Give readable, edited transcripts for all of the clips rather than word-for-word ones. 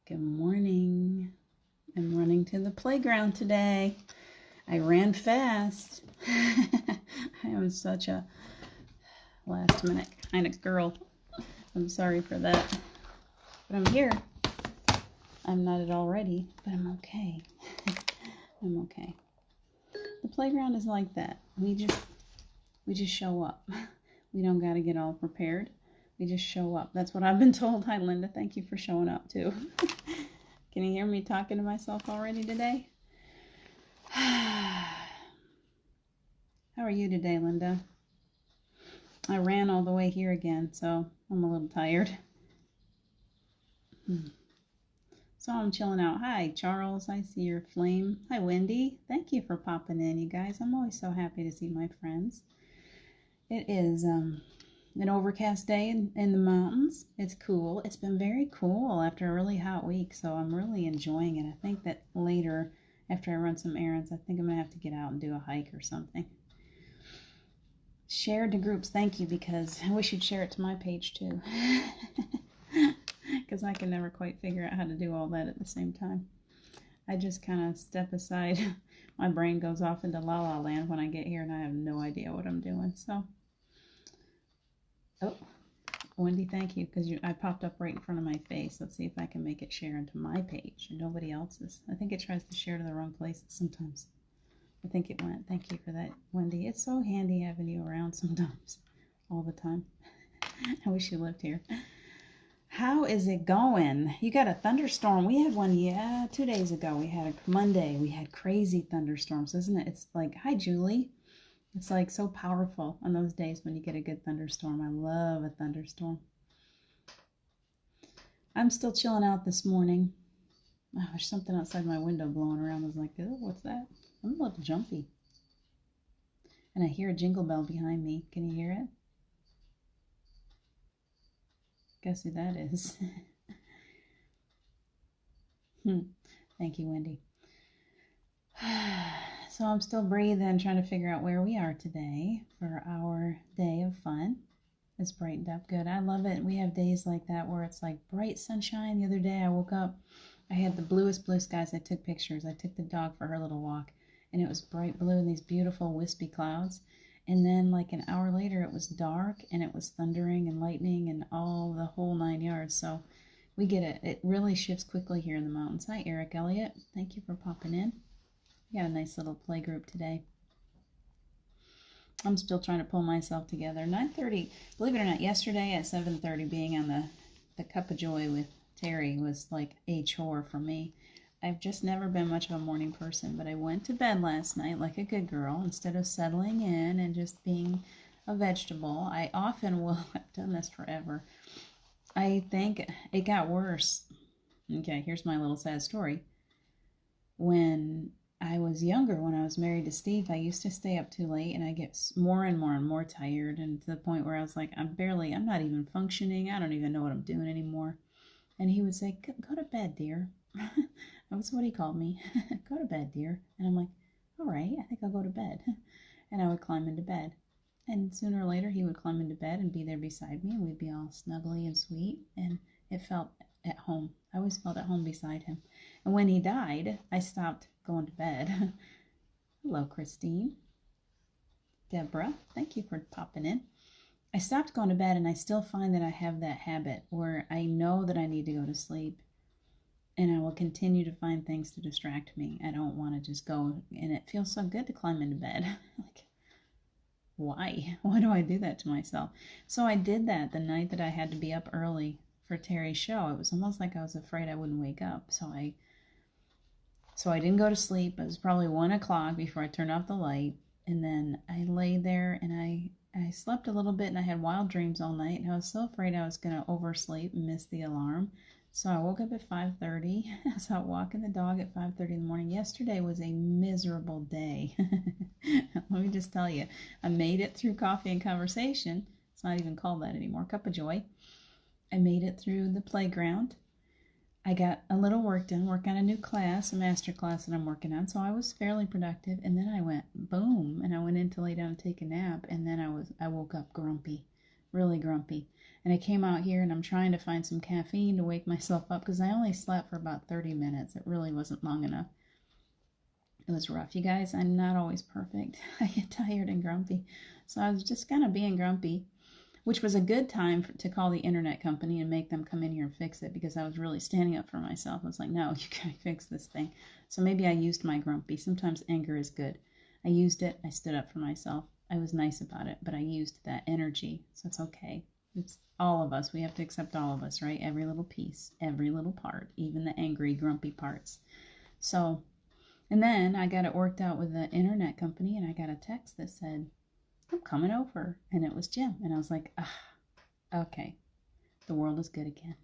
Good morning. I'm running to the playground today. I ran fast. I am such a last minute kind of girl. I'm sorry for that. But I'm here. I'm not at all ready, but I'm okay. I'm okay. The playground is like that. We just show up. We don't got to get all prepared. We just show up. That's what I've been told. Hi, Linda. Thank you for showing up, too. Can you hear me talking to myself already today? How are you today, Linda? I ran all the way here again, so I'm a little tired. So I'm chilling out. Hi, Charles. I see your flame. Hi, Wendy. Thank you for popping in, you guys. I'm always so happy to see my friends. It is an overcast day in the mountains. It's cool. It's been very cool after a really hot week, so I'm really enjoying it. I think that later, after I run some errands, I think I'm going to have to get out and do a hike or something. Share to groups. Thank you, because I wish you'd share it to my page, too. Because I can never quite figure out how to do all that at the same time. I just kind of step aside. My brain goes off into la la land when I get here, and I have no idea what I'm doing. So, oh, Wendy, thank you, because I popped up right in front of my face. Let's see if I can make it share into my page and nobody else's. I think it tries to share to the wrong places sometimes. I think it went. Thank you for that, Wendy. It's so handy having you around sometimes, all the time. I wish you lived here. How is it going? You got a thunderstorm. We had one, 2 days ago. We had a Monday. We had crazy thunderstorms, isn't it? It's like, hi, Julie. It's like so powerful on those days when you get a good thunderstorm. I love a thunderstorm. I'm still chilling out this morning. Oh, there's something outside my window blowing around. I was like, oh, what's that? I'm a little jumpy. And I hear a jingle bell behind me. Can you hear it? Guess who that is? Thank you, Wendy. So I'm still breathing, trying to figure out where we are today for our day of fun. It's brightened up good. I love it. We have days like that where it's like bright sunshine. The other day I woke up, I had the bluest blue skies. I took pictures. I took the dog for her little walk, and it was bright blue and these beautiful wispy clouds. And then like an hour later it was dark and it was thundering and lightning and all the whole 9 yards. So we get it. It really shifts quickly here in the mountains. Hi, Eric Elliott. Thank you for popping in. We got a nice little play group today. I'm still trying to pull myself together. 9:30, believe it or not, yesterday at 7:30 being on the Cup of Joy with Terry was like a chore for me. I've just never been much of a morning person, but I went to bed last night like a good girl instead of settling in and just being a vegetable. I often will, I've done this forever. I think it got worse. Okay, here's my little sad story. When I was younger, when I was married to Steve, I used to stay up too late and I get more and more and more tired, and to the point where I was like, I'm not even functioning. I don't even know what I'm doing anymore. And he would say, go to bed, dear. That's what he called me. Go to bed, dear. And I'm like, all right, I think I'll go to bed. And I would climb into bed. And sooner or later, he would climb into bed and be there beside me, and we'd be all snuggly and sweet. And it felt at home. I always felt at home beside him. And when he died, I stopped going to bed. Hello, Christine. Deborah, thank you for popping in. I stopped going to bed, and I still find that I have that habit where I know that I need to go to sleep, and I will continue to find things to distract me. I don't want to just go, and it feels so good to climb into bed. Like, why? Why do I do that to myself? So I did that the night that I had to be up early for Terry's show. It was almost like I was afraid I wouldn't wake up. So I didn't go to sleep. It was probably 1 o'clock before I turned off the light. And then I lay there and I slept a little bit, and I had wild dreams all night. And I was so afraid I was going to oversleep and miss the alarm. So I woke up at 5:30. I was out walking the dog at 5:30 in the morning. Yesterday was a miserable day. Let me just tell you, I made it through coffee and conversation. It's not even called that anymore. Cup of Joy. I made it through the playground. I got a little work done, work on a new class, a master class that I'm working on. So I was fairly productive. And then I went boom, and I went in to lay down and take a nap. And then I woke up grumpy, really grumpy. And I came out here and I'm trying to find some caffeine to wake myself up because I only slept for about 30 minutes. It really wasn't long enough. It was rough. You guys, I'm not always perfect. I get tired and grumpy. So I was just kind of being grumpy, which was a good time to call the internet company and make them come in here and fix it because I was really standing up for myself. I was like, no, you gotta fix this thing. So maybe I used my grumpy. Sometimes anger is good. I used it. I stood up for myself. I was nice about it, but I used that energy. So it's okay. It's all of us. We have to accept all of us, right? Every little piece, every little part, even the angry, grumpy parts. So, and then I got it worked out with the internet company and I got a text that said, I'm coming over. And it was Jim. And I was like, okay, the world is good again.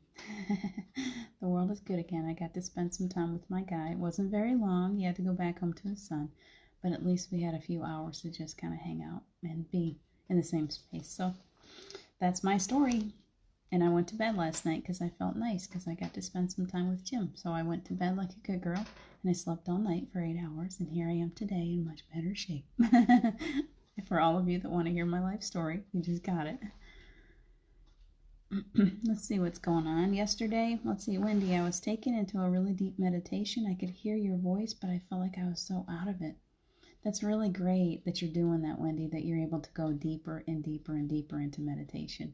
The world is good again. I got to spend some time with my guy. It wasn't very long. He had to go back home to his son. But at least we had a few hours to just kind of hang out and be in the same space. So that's my story. And I went to bed last night because I felt nice because I got to spend some time with Jim. So I went to bed like a good girl and I slept all night for 8 hours. And here I am today in much better shape. For all of you that want to hear my life story, you just got it. Let's see what's going on. Yesterday, let's see, Wendy, I was taken into a really deep meditation. I could hear your voice, but I felt like I was so out of it. That's really great that you're doing that, Wendy, that you're able to go deeper and deeper and deeper into meditation.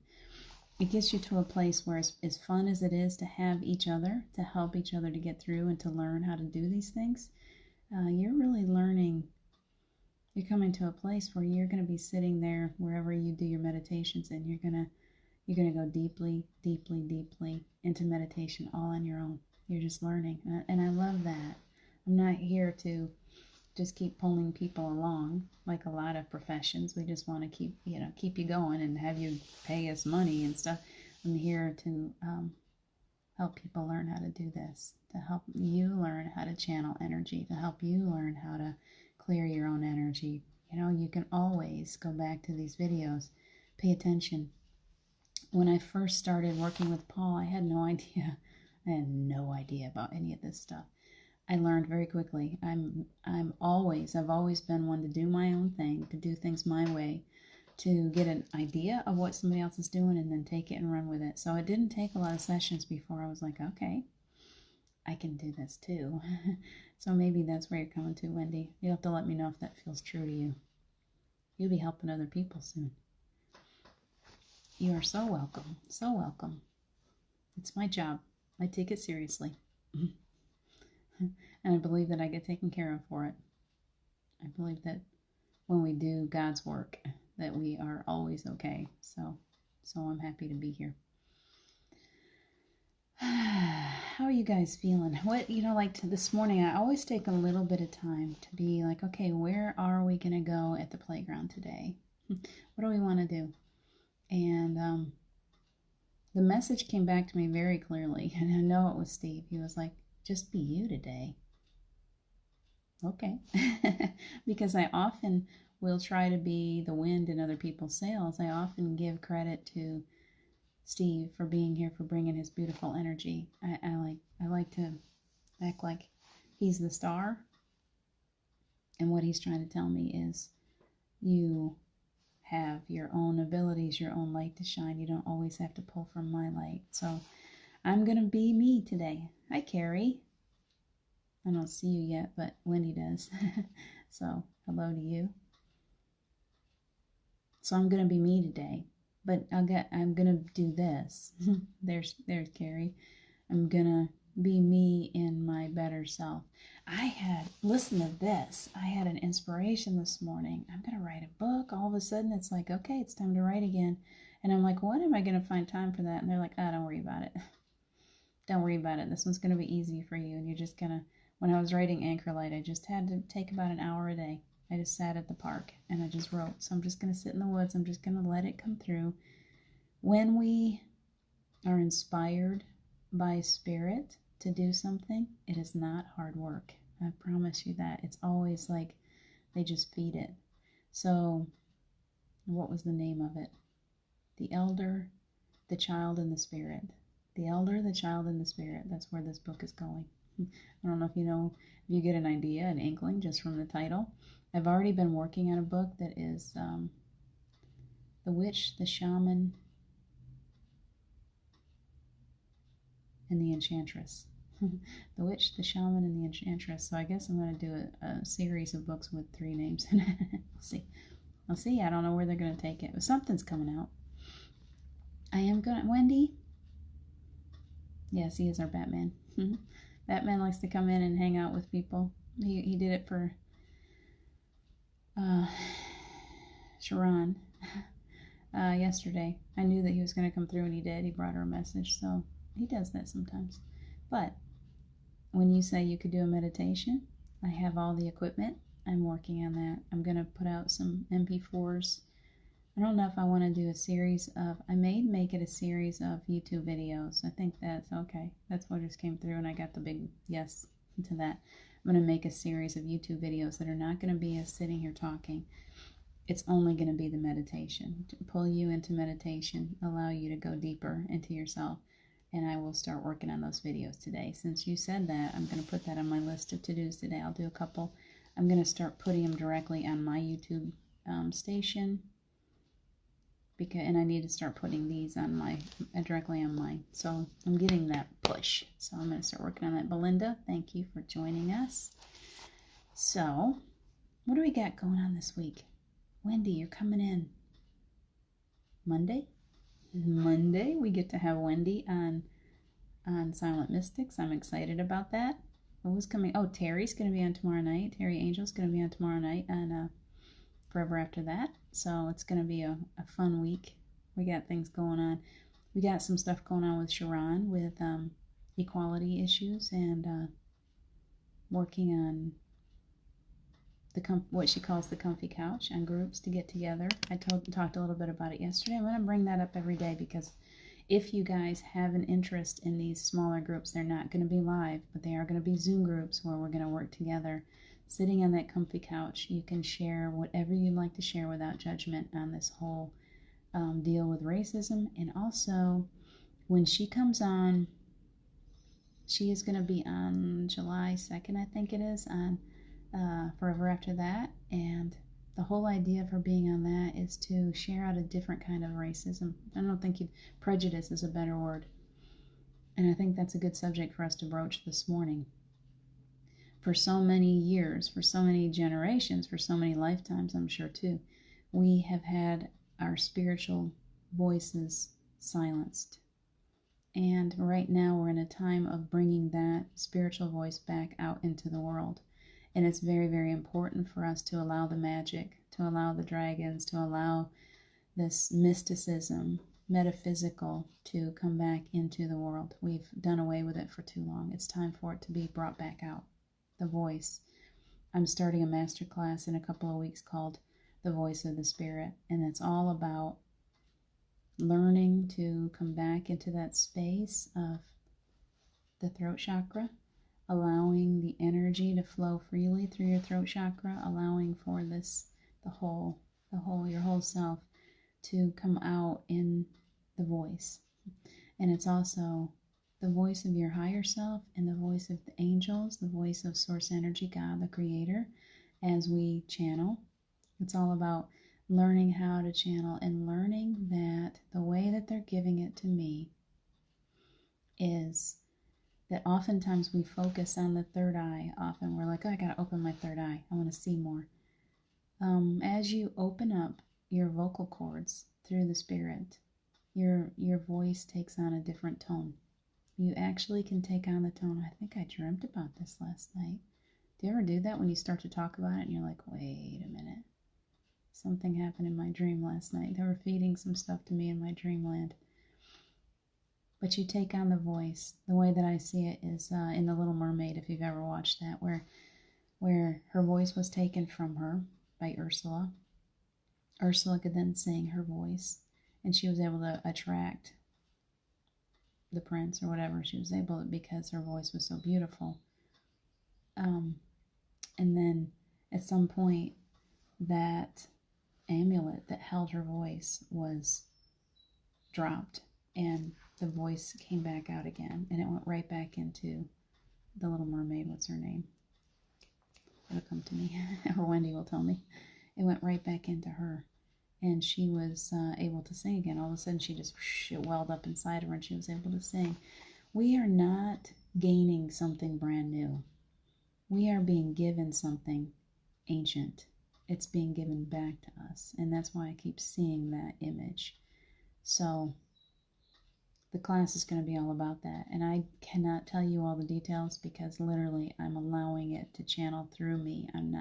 It gets you to a place where as fun as it is to have each other, to help each other to get through and to learn how to do these things, you're really learning. You're coming to a place where you're going to be sitting there wherever you do your meditations and you're going to go deeply, deeply, deeply into meditation all on your own. You're just learning. And I love that. I'm not here to just keep pulling people along like a lot of professions. We just want to keep you going and have you pay us money and stuff. I'm here to help people learn how to do this, to help you learn how to channel energy, to help you learn how to clear your own energy. You can always go back to these videos. Pay attention. When I first started working with Paul, I had no idea. I had no idea about any of this stuff. I learned very quickly. I've always been one to do my own thing, to do things my way, to get an idea of what somebody else is doing and then take it and run with it. So it didn't take a lot of sessions before I was like, okay, I can do this too. So maybe that's where you're coming to, Wendy. You'll have to let me know if that feels true to you. You'll be helping other people soon. You are so welcome. So welcome. It's my job. I take it seriously. And I believe that I get taken care of for it. I believe that when we do God's work, that we are always okay. So I'm happy to be here. How are you guys feeling? What, this morning, I always take a little bit of time to be like, okay, where are we going to go at the playground today? What do we want to do? And the message came back to me very clearly, and I know it was Steve. He was like, just be you today. Okay. Because I often will try to be the wind in other people's sails. I often give credit to Steve for being here, for bringing his beautiful energy. I like to act like he's the star. And what he's trying to tell me is you have your own abilities, your own light to shine. You don't always have to pull from my light. So I'm going to be me today. Hi, Carrie. I don't see you yet, but Wendy does. So hello to you. So I'm going to be me today. But I'm going to do this. There's Carrie. I'm going to be me in my better self. Listen to this. I had an inspiration this morning. I'm going to write a book. All of a sudden, it's like, okay, it's time to write again. And I'm like, when am I going to find time for that? And they're like, don't worry about it. Don't worry about it. This one's going to be easy for you. And you're just going to, when I was writing Anchor Light, I just had to take about an hour a day. I just sat at the park and I just wrote. So I'm just going to sit in the woods. I'm just going to let it come through. When we are inspired by spirit to do something, it is not hard work. I promise you that. It's always like they just feed it. So what was the name of it? The Elder, the Child, and the Spirit. The Elder, the Child, and the Spirit. That's where this book is going. I don't know if you get an idea, an inkling just from the title. I've already been working on a book that is The Witch, the Shaman, and the enchantress. The witch, the shaman, and the enchantress. So I guess I'm going to do a series of books with 3 names in it. We'll see. I'll see. I don't know where they're going to take it. But something's coming out. I am going to... Wendy? Yes, he is our Batman. Batman likes to come in and hang out with people. He did it for Sharon yesterday. I knew that he was going to come through, and he did. He brought her a message, so he does that sometimes. But when you say you could do a meditation, I have all the equipment. I'm working on that. I'm going to put out some MP4s. I don't know if I want to do a series of... I may make it a series of YouTube videos. I think that's okay. That's what just came through, and I got the big yes to that. I'm going to make a series of YouTube videos that are not going to be us sitting here talking. It's only going to be the meditation, to pull you into meditation, allow you to go deeper into yourself. And I will start working on those videos today. Since you said that, I'm going to put that on my list of to-dos today. I'll do a couple. I'm going to start putting them directly on my YouTube station. And I need to start putting these on directly on mine. So I'm getting that push. So I'm going to start working on that. Belinda, thank you for joining us. So, what do we got going on this week? Wendy, you're coming in Monday? Monday, we get to have Wendy on Silent Mystics. I'm excited about that. What was coming? Oh, Terry's going to be on tomorrow night. Terry Angel's going to be on tomorrow night and Forever After That. So it's going to be a fun week. We got things going on. We got some stuff going on with Sharon with equality issues and working on what she calls the comfy couch and groups to get together. I talked a little bit about it yesterday. I'm going to bring that up every day because if you guys have an interest in these smaller groups, they're not going to be live, but they are going to be Zoom groups where we're going to work together. Sitting on that comfy couch, you can share whatever you'd like to share without judgment on this whole deal with racism. And also, when she comes on, she is going to be on July 2nd, I think it is, on Forever After That. And the whole idea of her being on that is to share out a different kind of racism. I don't think prejudice is a better word. And I think that's a good subject for us to broach this morning. For so many years, for so many generations, for so many lifetimes, I'm sure too, we have had our spiritual voices silenced. And right now we're in a time of bringing that spiritual voice back out into the world. And it's very, very important for us to allow the magic, to allow the dragons, to allow this mysticism, metaphysical, to come back into the world. We've done away with it for too long. It's time for it to be brought back out. The voice. I'm starting a master class in a couple of weeks called The Voice of the Spirit, and it's all about learning to come back into that space of the throat chakra, allowing the energy to flow freely through your throat chakra, allowing for your whole self to come out in the voice. And it's also the voice of your higher self and the voice of the angels, the voice of Source Energy, God, the Creator, as we channel. It's all about learning how to channel and learning that the way that they're giving it to me is that oftentimes we focus on the third eye. Often we're like, oh, I got to open my third eye. I want to see more. As you open up your vocal cords through the Spirit, your voice takes on a different tone. You actually can take on the tone. I think I dreamt about this last night. Do you ever do that when you start to talk about it and you're like, wait a minute. Something happened in my dream last night. They were feeding some stuff to me in my dreamland. But you take on the voice. The way that I see it is in The Little Mermaid, if you've ever watched that, where her voice was taken from her by Ursula. Ursula could then sing her voice, and she was able to attract the prince or whatever. She was able to, because her voice was so beautiful. And then at some point, that amulet that held her voice was dropped, and the voice came back out again, and it went right back into the Little Mermaid. What's her name? It'll come to me, or Wendy will tell me. It went right back into her, and she was able to sing again. All of a sudden, it welled up inside of her, and she was able to sing. We are not gaining something brand new. We are being given something ancient. It's being given back to us. And that's why I keep seeing that image. So the class is going to be all about that. And I cannot tell you all the details because literally I'm allowing it to channel through me. I'm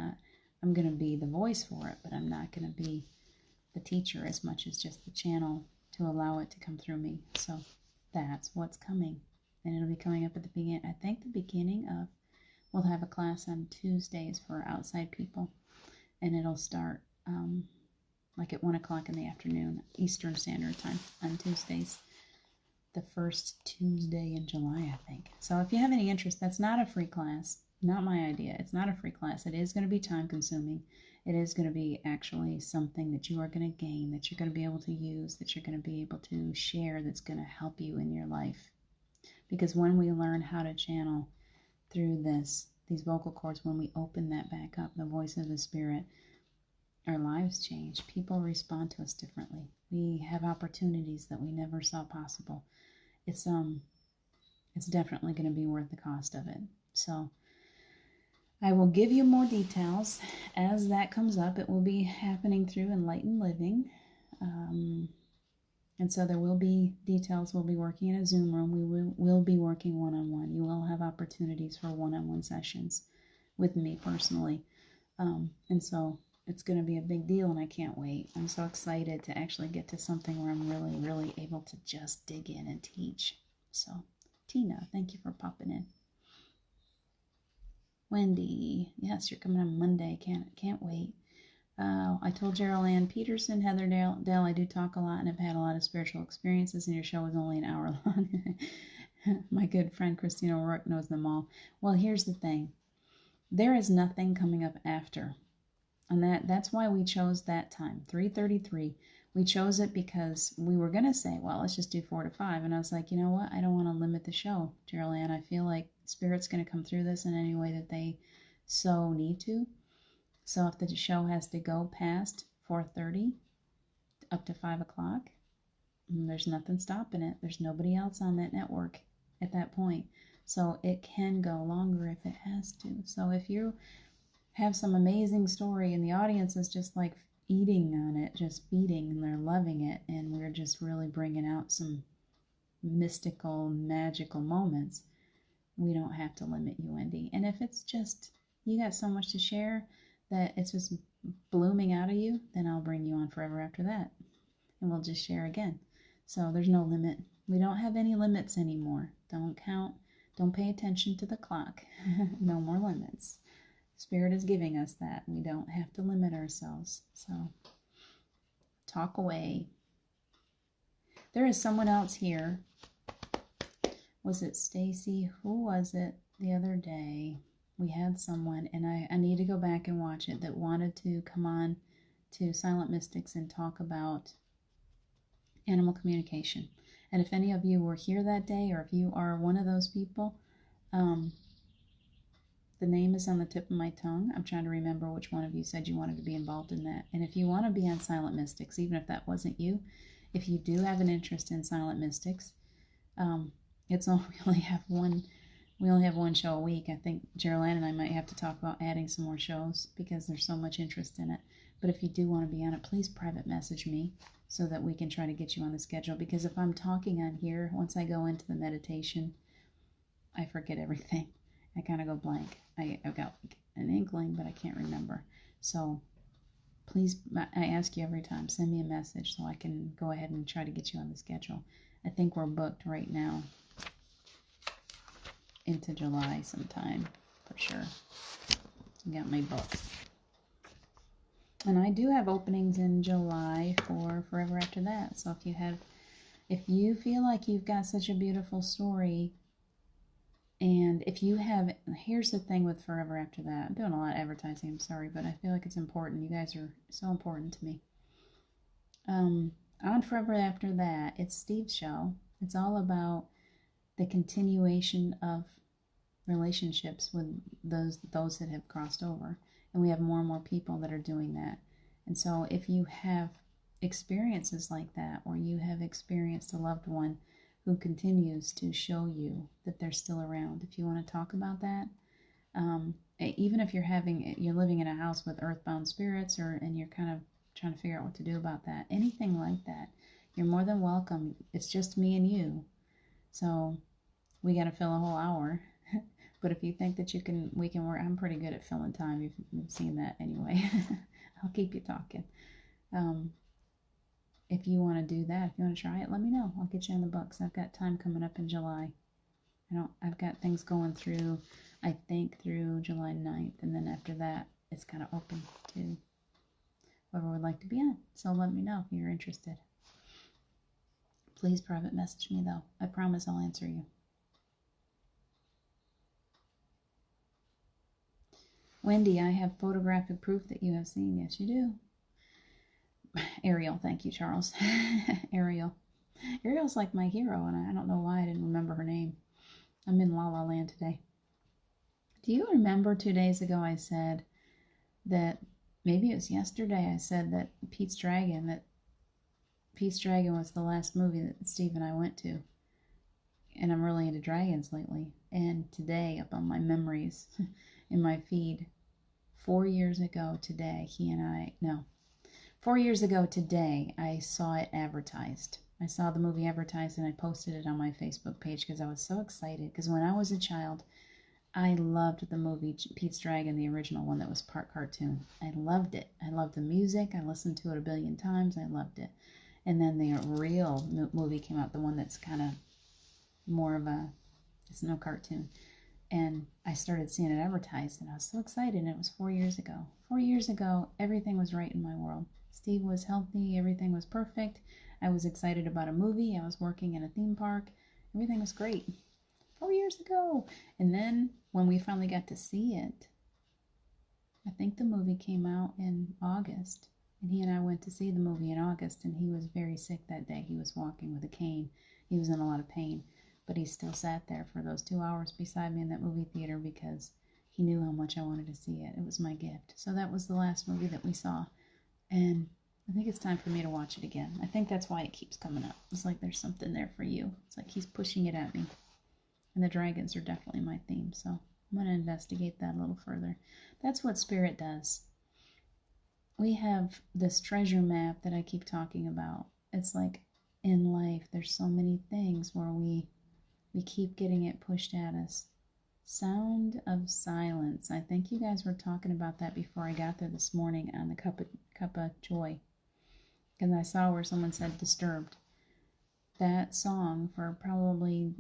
going to be the voice for it, but I'm not going to be the teacher as much as just the channel to allow it to come through me. So that's what's coming. And it'll be coming up at the beginning. I think the beginning of, we'll have a class on Tuesdays for outside people. And it'll start like at 1 o'clock in the afternoon, Eastern Standard Time on Tuesdays. The first Tuesday in July, I think. So if you have any interest, that's not a free class. Not my idea. It's not a free class. It is going to be time consuming. It is going to be actually something that you are going to gain, that you're going to be able to use, that you're going to be able to share, that's going to help you in your life. Because when we learn how to channel through these vocal cords, when we open that back up, the voice of the Spirit, our lives change. People respond to us differently. We have opportunities that we never saw possible. It's definitely going to be worth the cost of it. So I will give you more details as that comes up. It will be happening through Enlightened Living. And so there will be details. We'll be working in a Zoom room. We will be working one-on-one. You will have opportunities for one-on-one sessions with me personally. And so it's going to be a big deal, and I can't wait. I'm so excited to actually get to something where I'm really, really able to just dig in and teach. So, Tina, thank you for popping in. Wendy, yes, you're coming on Monday. Can't wait. I told Gerald Ann Peterson, Heather Dale, I do talk a lot and have had a lot of spiritual experiences, and your show is only an hour long. My good friend Christina O'Rourke knows them all. Well, here's the thing. There is nothing coming up after. And that's why we chose that time, 3:33. We chose it because we were going to say, well, let's just do 4 to 5. And I was like, you know what? I don't want to limit the show, Gerald Ann. I feel like Spirit's going to come through this in any way that they so need to. So if the show has to go past 4:30 up to 5 o'clock, there's nothing stopping it. There's nobody else on that network at that point. So it can go longer if it has to. So if you have some amazing story and the audience is just like eating on it, just feeding, and they're loving it, and we're just really bringing out some mystical, magical moments, we don't have to limit you, Wendy. And if it's just, you got so much to share that it's just blooming out of you, then I'll bring you on forever after that. And we'll just share again. So there's no limit. We don't have any limits anymore. Don't count. Don't pay attention to the clock. No more limits. Spirit is giving us that. We don't have to limit ourselves. So talk away. There is someone else here. Was it Stacy? Who was it the other day? We had someone, and I need to go back and watch it, that wanted to come on to Silent Mystics and talk about animal communication. And if any of you were here that day, or if you are one of those people, the name is on the tip of my tongue. I'm trying to remember which one of you said you wanted to be involved in that. And if you want to be on Silent Mystics, even if that wasn't you, if you do have an interest in Silent Mystics, it's only, we only have one show a week. I think Gerald and I might have to talk about adding some more shows because there's so much interest in it. But if you do want to be on it, please private message me so that we can try to get you on the schedule. Because if I'm talking on here, once I go into the meditation, I forget everything. I kind of go blank. I've got an inkling, but I can't remember. So please, I ask you every time, send me a message so I can go ahead and try to get you on the schedule. I think we're booked right now into July sometime, for sure. I got my book. And I do have openings in July for Forever After That. So if you feel like you've got such a beautiful story, and if you have, here's the thing with Forever After That. I'm doing a lot of advertising, I'm sorry, but I feel like it's important. You guys are so important to me. On Forever After That, it's Steve's show. It's all about the continuation of relationships with those that have crossed over. And we have more and more people that are doing that. And so if you have experiences like that, or you have experienced a loved one who continues to show you that they're still around. If you want to talk about that, even if you're living in a house with earthbound spirits, and you're kind of trying to figure out what to do about that, anything like that, you're more than welcome. It's just me and you, so we got to fill a whole hour. But if you think that we can work, I'm pretty good at filling time. You've seen that anyway. I'll keep you talking. If you want to do that, if you want to try it, let me know. I'll get you on the books. I've got time coming up in July. I've got things going through, I think, through July 9th. And then after that, it's kind of open to whoever would like to be on. So let me know if you're interested. Please private message me, though. I promise I'll answer you. Wendy, I have photographic proof that you have seen. Yes, you do. Ariel, thank you, Charles. Ariel's like my hero, and I don't know why I didn't remember her name. I'm in La La Land today. Do you remember 2 days ago I said that, maybe it was yesterday, I said that Pete's Dragon was the last movie that Steve and I went to. And I'm really into dragons lately. And today, up on my memories in my feed, 4 years ago today, 4 years ago today, I saw it advertised. I saw the movie advertised and I posted it on my Facebook page because I was so excited. Because when I was a child, I loved the movie Pete's Dragon, the original one that was part cartoon. I loved it. I loved the music. I listened to it a billion times. I loved it. And then the real movie came out, the one that's kind of more of it's no cartoon. And I started seeing it advertised, and I was so excited, and it was 4 years ago. 4 years ago, everything was right in my world. Steve was healthy, everything was perfect. I was excited about a movie, I was working in a theme park, everything was great. 4 years ago. And then, when we finally got to see it, I think the movie came out in August, and he and I went to see the movie in August, and he was very sick that day. He was walking with a cane. He was in a lot of pain. But he still sat there for those 2 hours beside me in that movie theater because he knew how much I wanted to see it. It was my gift. So that was the last movie that we saw. And I think it's time for me to watch it again. I think that's why it keeps coming up. It's like there's something there for you. It's like he's pushing it at me. And the dragons are definitely my theme. So I'm going to investigate that a little further. That's what Spirit does. We have this treasure map that I keep talking about. It's like in life, there's so many things where we keep getting it pushed at us. Sound of silence. I think you guys were talking about that before I got there this morning on the Cup of Joy. Because I saw where someone said disturbed. That song for probably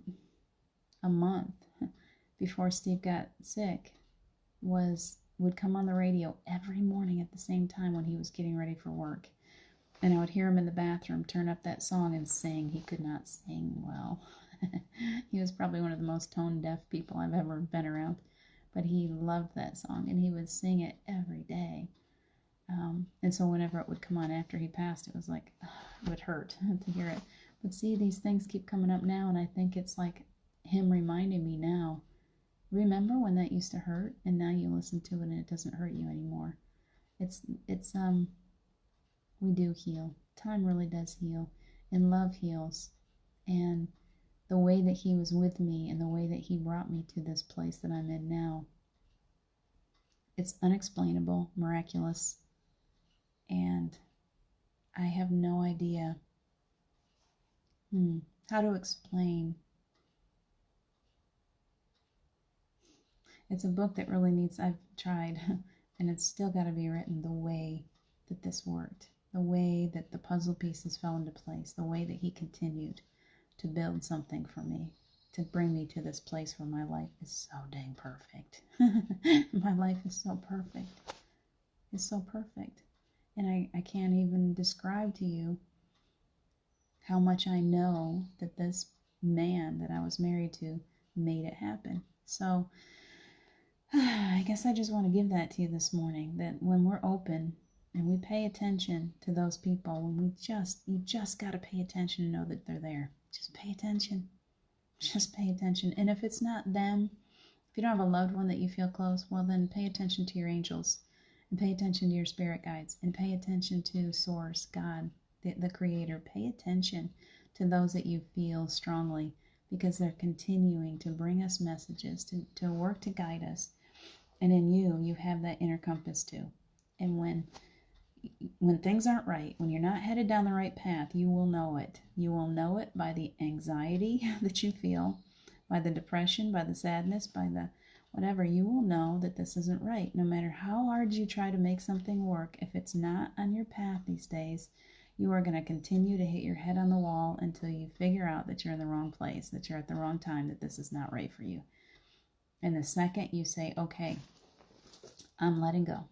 a month before Steve got sick would come on the radio every morning at the same time when he was getting ready for work. And I would hear him in the bathroom turn up that song and sing. He could not sing well. He was probably one of the most tone-deaf people I've ever been around. But he loved that song, and he would sing it every day. And so whenever it would come on after he passed, it was like, it would hurt to hear it. But see, these things keep coming up now, and I think it's like him reminding me now, remember when that used to hurt, and now you listen to it and it doesn't hurt you anymore. We do heal. Time really does heal, and love heals. And the way that he was with me and the way that he brought me to this place that I'm in now, it's unexplainable, miraculous, and I have no idea how to explain. It's a book that really I've tried, and it's still got to be written the way that this worked, the way that the puzzle pieces fell into place, the way that he continued to build something for me, to bring me to this place where my life is so dang perfect. My life is so perfect. It's so perfect. And I can't even describe to you how much I know that this man that I was married to made it happen. So I guess I just want to give that to you this morning, that when we're open and we pay attention to those people, when you just got to pay attention and know that they're there. Just pay attention. Just pay attention. And if it's not them, if you don't have a loved one that you feel close, well then pay attention to your angels, and pay attention to your spirit guides, and pay attention to Source, God, the Creator. Pay attention to those that you feel strongly, because they're continuing to bring us messages, to work to guide us. And in you, you have that inner compass too. And when things aren't right, when you're not headed down the right path, you will know it. You will know it by the anxiety that you feel, by the depression, by the sadness, by the whatever. You will know that this isn't right. No matter how hard you try to make something work, if it's not on your path these days, you are going to continue to hit your head on the wall until you figure out that you're in the wrong place, that you're at the wrong time, that this is not right for you. And the second you say, okay, I'm letting go.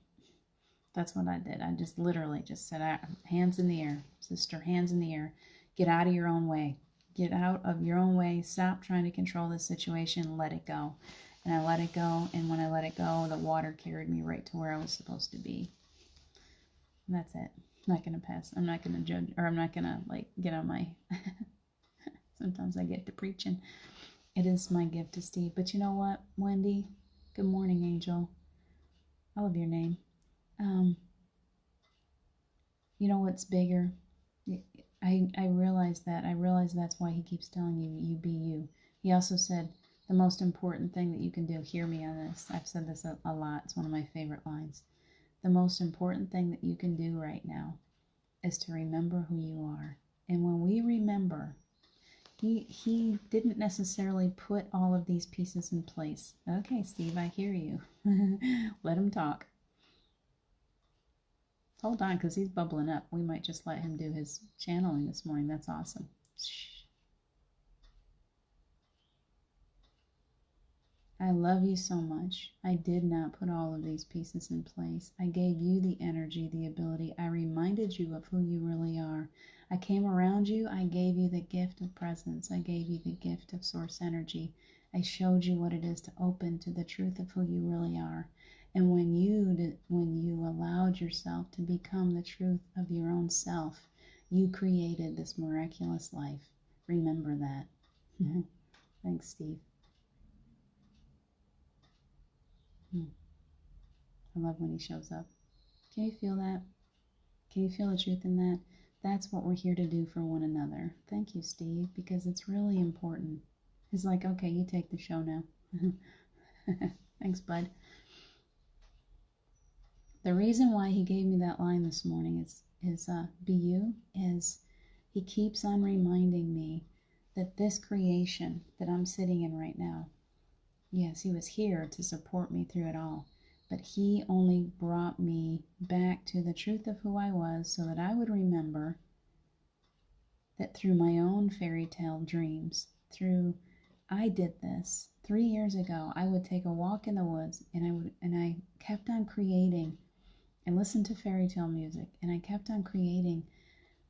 That's what I did. I just literally just said, hands in the air, sister, hands in the air. Get out of your own way. Get out of your own way. Stop trying to control this situation. Let it go. And I let it go. And when I let it go, the water carried me right to where I was supposed to be. And that's it. I'm not going to pass. I'm not going to judge, or I'm not going to get on my, sometimes I get to preaching. It is my gift to Steve. But you know what, Wendy? Good morning, Angel. I love your name. You know what's bigger? I realize that. I realize that's why he keeps telling you, you be you. He also said, the most important thing that you can do, hear me on this. I've said this a lot. It's one of my favorite lines. The most important thing that you can do right now is to remember who you are. And when we remember, he didn't necessarily put all of these pieces in place. Okay, Steve, I hear you. Let him talk. Hold on, because he's bubbling up. We might just let him do his channeling this morning. That's awesome. Shh. I love you so much. I did not put all of these pieces in place. I gave you the energy, the ability. I reminded you of who you really are. I came around you. I gave you the gift of presence. I gave you the gift of source energy. I showed you what it is to open to the truth of who you really are. And when you allowed yourself to become the truth of your own self, you created this miraculous life. Remember that. Thanks, Steve. I love when he shows up. Can you feel that? Can you feel the truth in that? That's what we're here to do for one another. Thank you, Steve, because it's really important. He's like, okay, you take the show now. Thanks, bud. The reason why he gave me that line this morning is be you, is he keeps on reminding me that this creation that I'm sitting in right now, yes, he was here to support me through it all, but he only brought me back to the truth of who I was so that I would remember that through my own fairy tale dreams, I did this 3 years ago. I would take a walk in the woods and I kept on creating and listened to fairy tale music, and I kept on creating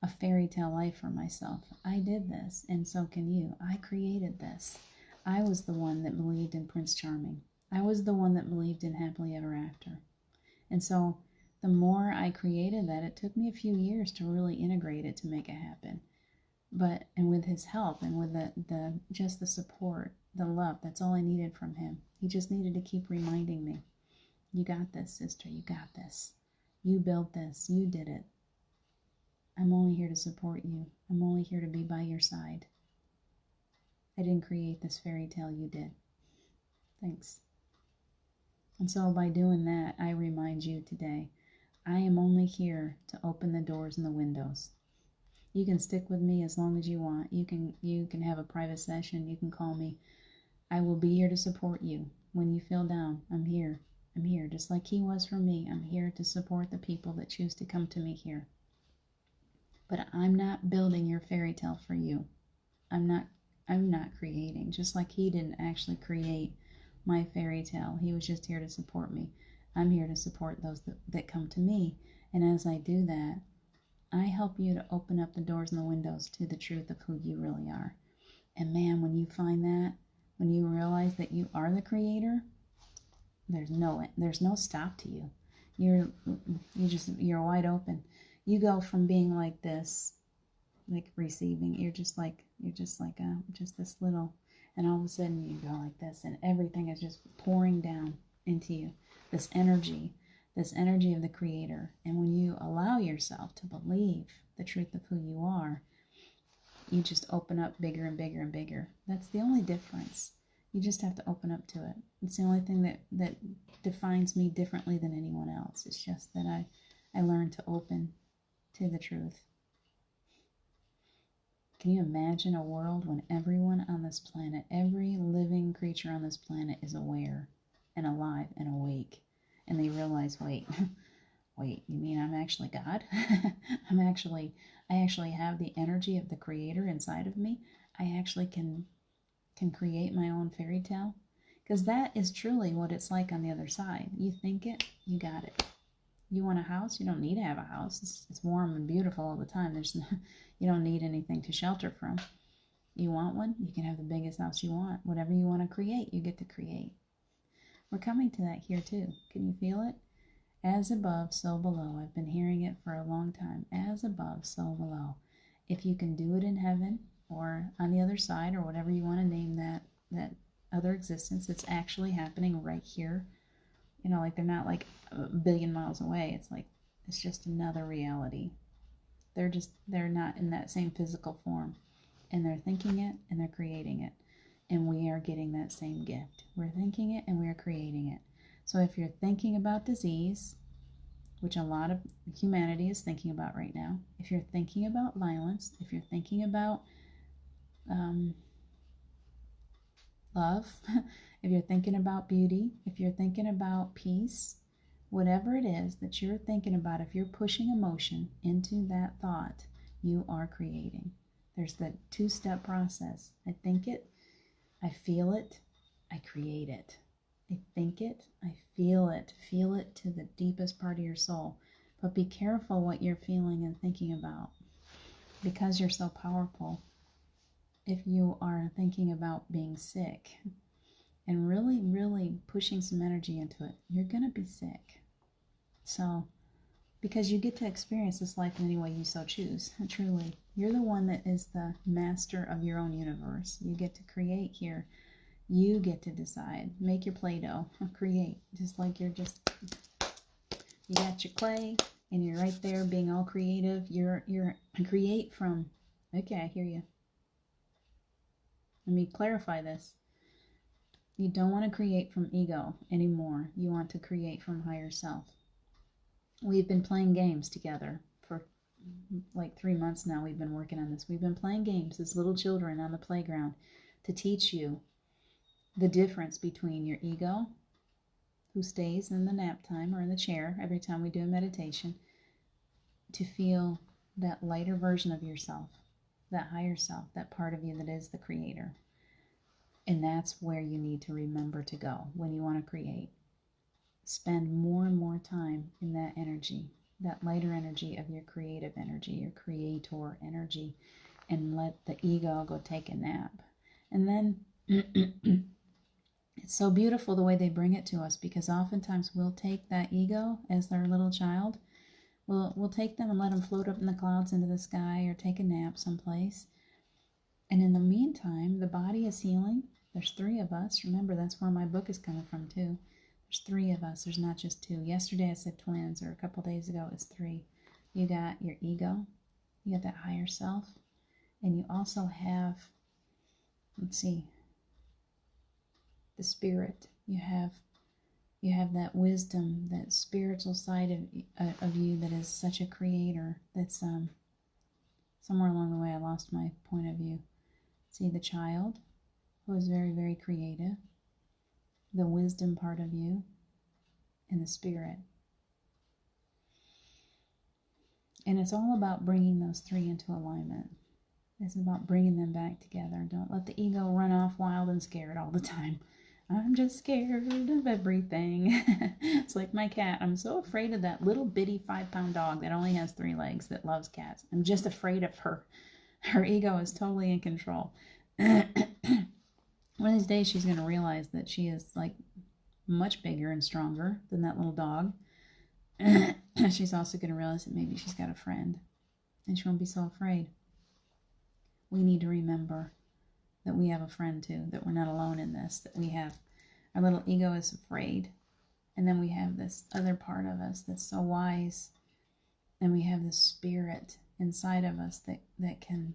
a fairy tale life for myself. I did this, and so can you. I created this. I was the one that believed in Prince Charming. I was the one that believed in happily ever after. And so the more I created that, it took me a few years to really integrate it to make it happen. And with his help and with just the support, the love, that's all I needed from him. He just needed to keep reminding me, you got this, sister, you got this. You built this, you did it. I'm only here to support you. I'm only here to be by your side. I didn't create this fairy tale, you did. Thanks. And so by doing that, I remind you today, I am only here to open the doors and the windows. You can stick with me as long as you want. You can have a private session. You can call me. I will be here to support you. When you feel down, I'm here. I'm here, just like he was for me. I'm here to support the people that choose to come to me here. But I'm not building your fairy tale for you. I'm not creating, just like he didn't actually create my fairy tale. He was just here to support me. I'm here to support those that come to me. And as I do that, I help you to open up the doors and the windows to the truth of who you really are. And man, when you find that, when you realize that you are the creator, there's no stop to you. You're wide open. You go from being like this, like receiving. You're just like just this little, and all of a sudden you go like this, and everything is just pouring down into you. This energy of the creator. And when you allow yourself to believe the truth of who you are, you just open up bigger and bigger and bigger. That's the only difference. You just have to open up to it. It's the only thing that defines me differently than anyone else. It's just that I learned to open to the truth. Can you imagine a world when everyone on this planet, every living creature on this planet is aware and alive and awake, and they realize, wait, you mean I'm actually God? I actually have the energy of the Creator inside of me. I actually can create my own fairy tale? Because that is truly what it's like on the other side. You think it, you got it. You want a house? You don't need to have a house. It's warm and beautiful all the time. You don't need anything to shelter from. You want one? You can have the biggest house you want. Whatever you want to create, you get to create. We're coming to that here too. Can you feel it? As above, so below. I've been hearing it for a long time. As above, so below. If you can do it in heaven or on the other side or whatever you want to name that other existence, it's actually happening right here. You know, like they're not like a billion miles away. It's just another reality. They're not in that same physical form. And they're thinking it and they're creating it. And we are getting that same gift. We're thinking it and we are creating it. So if you're thinking about disease, which a lot of humanity is thinking about right now, if you're thinking about violence, if you're thinking about love, if you're thinking about beauty, if you're thinking about peace, whatever it is that you're thinking about, if you're pushing emotion into that thought, you are creating. There's the two-step process. I think it, I feel it, I create it. I think it, I feel it to the deepest part of your soul. But be careful what you're feeling and thinking about, because you're so powerful. If you are thinking about being sick and really, really pushing some energy into it, you're going to be sick. So, because you get to experience this life in any way you so choose, truly. You're the one that is the master of your own universe. You get to create here. You get to decide. Make your Play-Doh. Create. Just like you got your clay and you're right there being all creative. You're create from, okay, I hear you. Let me clarify this. You don't want to create from ego anymore. You want to create from higher self. We've been playing games together for like 3 months now. We've been working on this. We've been playing games as little children on the playground to teach you the difference between your ego, who stays in the nap time or in the chair every time we do a meditation, to feel that lighter version of yourself, that higher self, that part of you that is the creator. And that's where you need to remember to go when you want to create. Spend more and more time in that energy, that lighter energy of your creative energy, your creator energy, and let the ego go take a nap. And then it's so beautiful the way they bring it to us, because oftentimes we'll take that ego as their little child. We'll take them and let them float up in the clouds into the sky or take a nap someplace. And in the meantime, the body is healing. There's 3 of us. Remember, that's where my book is coming from too. There's 3 of us. There's not just 2. Yesterday I said twins, or a couple days ago it's 3. You got your ego. You got that higher self. And you also have, let's see, the spirit. You have that wisdom, that spiritual side of you that is such a creator. That's somewhere along the way I lost my point of view. See, the child, who is very, very creative, the wisdom part of you, and the spirit. And it's all about bringing those 3 into alignment. It's about bringing them back together. Don't let the ego run off wild and scared all the time. I'm just scared of everything. It's like my cat. I'm so afraid of that little bitty 5-pound dog that only has 3 legs that loves cats. I'm just afraid of her. Her ego is totally in control. One of these days she's going to realize that she is like much bigger and stronger than that little dog. She's also going to realize that maybe she's got a friend and she won't be so afraid. We need to remember that we have a friend too, that we're not alone in this, that we have, our little ego is afraid. And then we have this other part of us that's so wise. And we have this spirit inside of us that can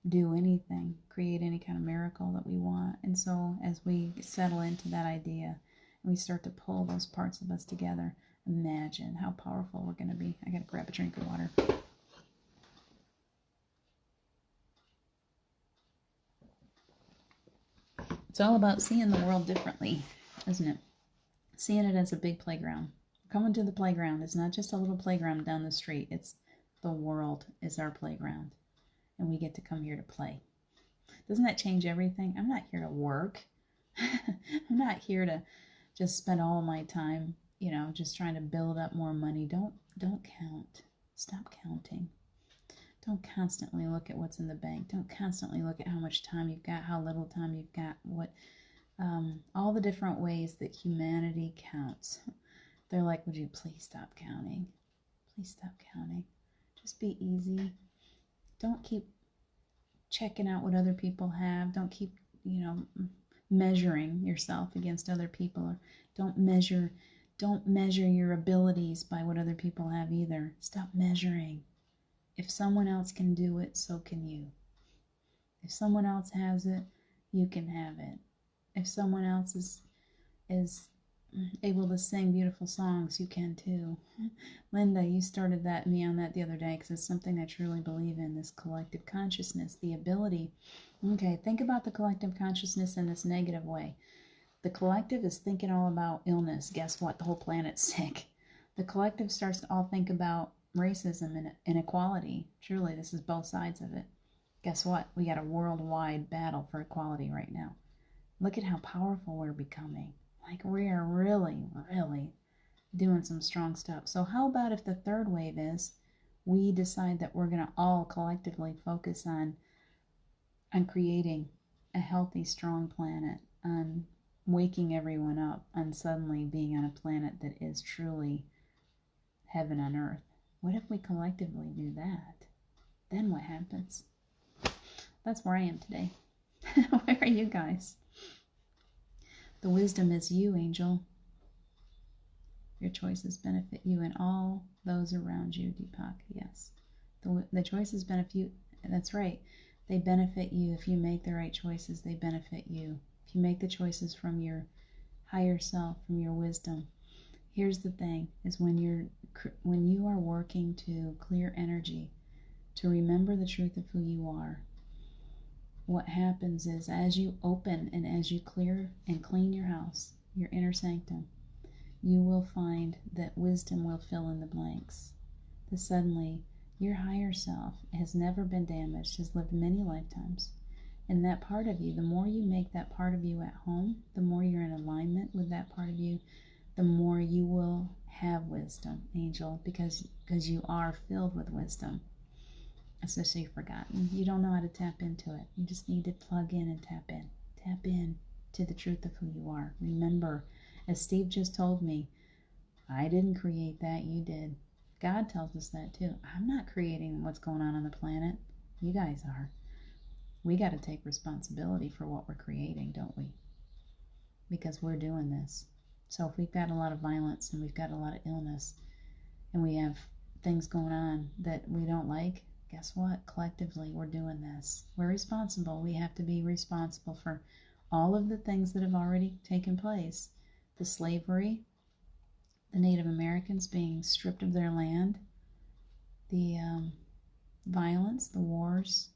do anything, create any kind of miracle that we want. And so as we settle into that idea and we start to pull those parts of us together, imagine how powerful we're going to be. I got to grab a drink of water. It's all about seeing the world differently, isn't it? Seeing it as a big playground. Coming to the playground is not just a little playground down the street. It's the world is our playground. And we get to come here to play. Doesn't that change everything? I'm not here to work. I'm not here to just spend all my time, just trying to build up more money. Don't count. Stop counting. Don't constantly look at what's in the bank. Don't constantly look at how much time you've got, how little time you've got, all the different ways that humanity counts. They're like, would you please stop counting? Please stop counting. Just be easy. Don't keep checking out what other people have. Don't keep, measuring yourself against other people. Or don't measure your abilities by what other people have either. Stop measuring. If someone else can do it, so can you. If someone else has it, you can have it. If someone else is able to sing beautiful songs, you can too. Linda, you started me on that the other day because it's something I truly believe in, this collective consciousness, the ability. Okay, think about the collective consciousness in this negative way. The collective is thinking all about illness. Guess what? The whole planet's sick. The collective starts to all think about racism and inequality. Truly, this is both sides of it. Guess what? We got a worldwide battle for equality right now. Look at how powerful we're becoming. Like, we are really, really doing some strong stuff. So how about if the third wave is we decide that we're going to all collectively focus on creating a healthy, strong planet, on waking everyone up, on suddenly being on a planet that is truly heaven on earth. What if we collectively do that? Then what happens? That's where I am today. Where are you guys? The wisdom is you, angel. Your choices benefit you and all those around you, Deepak. Yes. The choices benefit you. That's right. They benefit you. If you make the right choices, they benefit you. If you make the choices from your higher self, from your wisdom. Here's the thing, is when you are working to clear energy, to remember the truth of who you are, what happens is as you open and as you clear and clean your house, your inner sanctum, you will find that wisdom will fill in the blanks. That suddenly your higher self has never been damaged, has lived many lifetimes. And that part of you, the more you make that part of you at home, the more you're in alignment with that part of you, the more you will have wisdom, angel, because you are filled with wisdom. It's just you've forgotten. You don't know how to tap into it. You just need to plug in and tap in. Tap in to the truth of who you are. Remember, as Steve just told me, I didn't create that, you did. God tells us that too. I'm not creating what's going on the planet. You guys are. We got to take responsibility for what we're creating, don't we? Because we're doing this. So if we've got a lot of violence and we've got a lot of illness and we have things going on that we don't like, guess what? Collectively, we're doing this. We're responsible. We have to be responsible for all of the things that have already taken place. The slavery, the Native Americans being stripped of their land, the violence, the wars,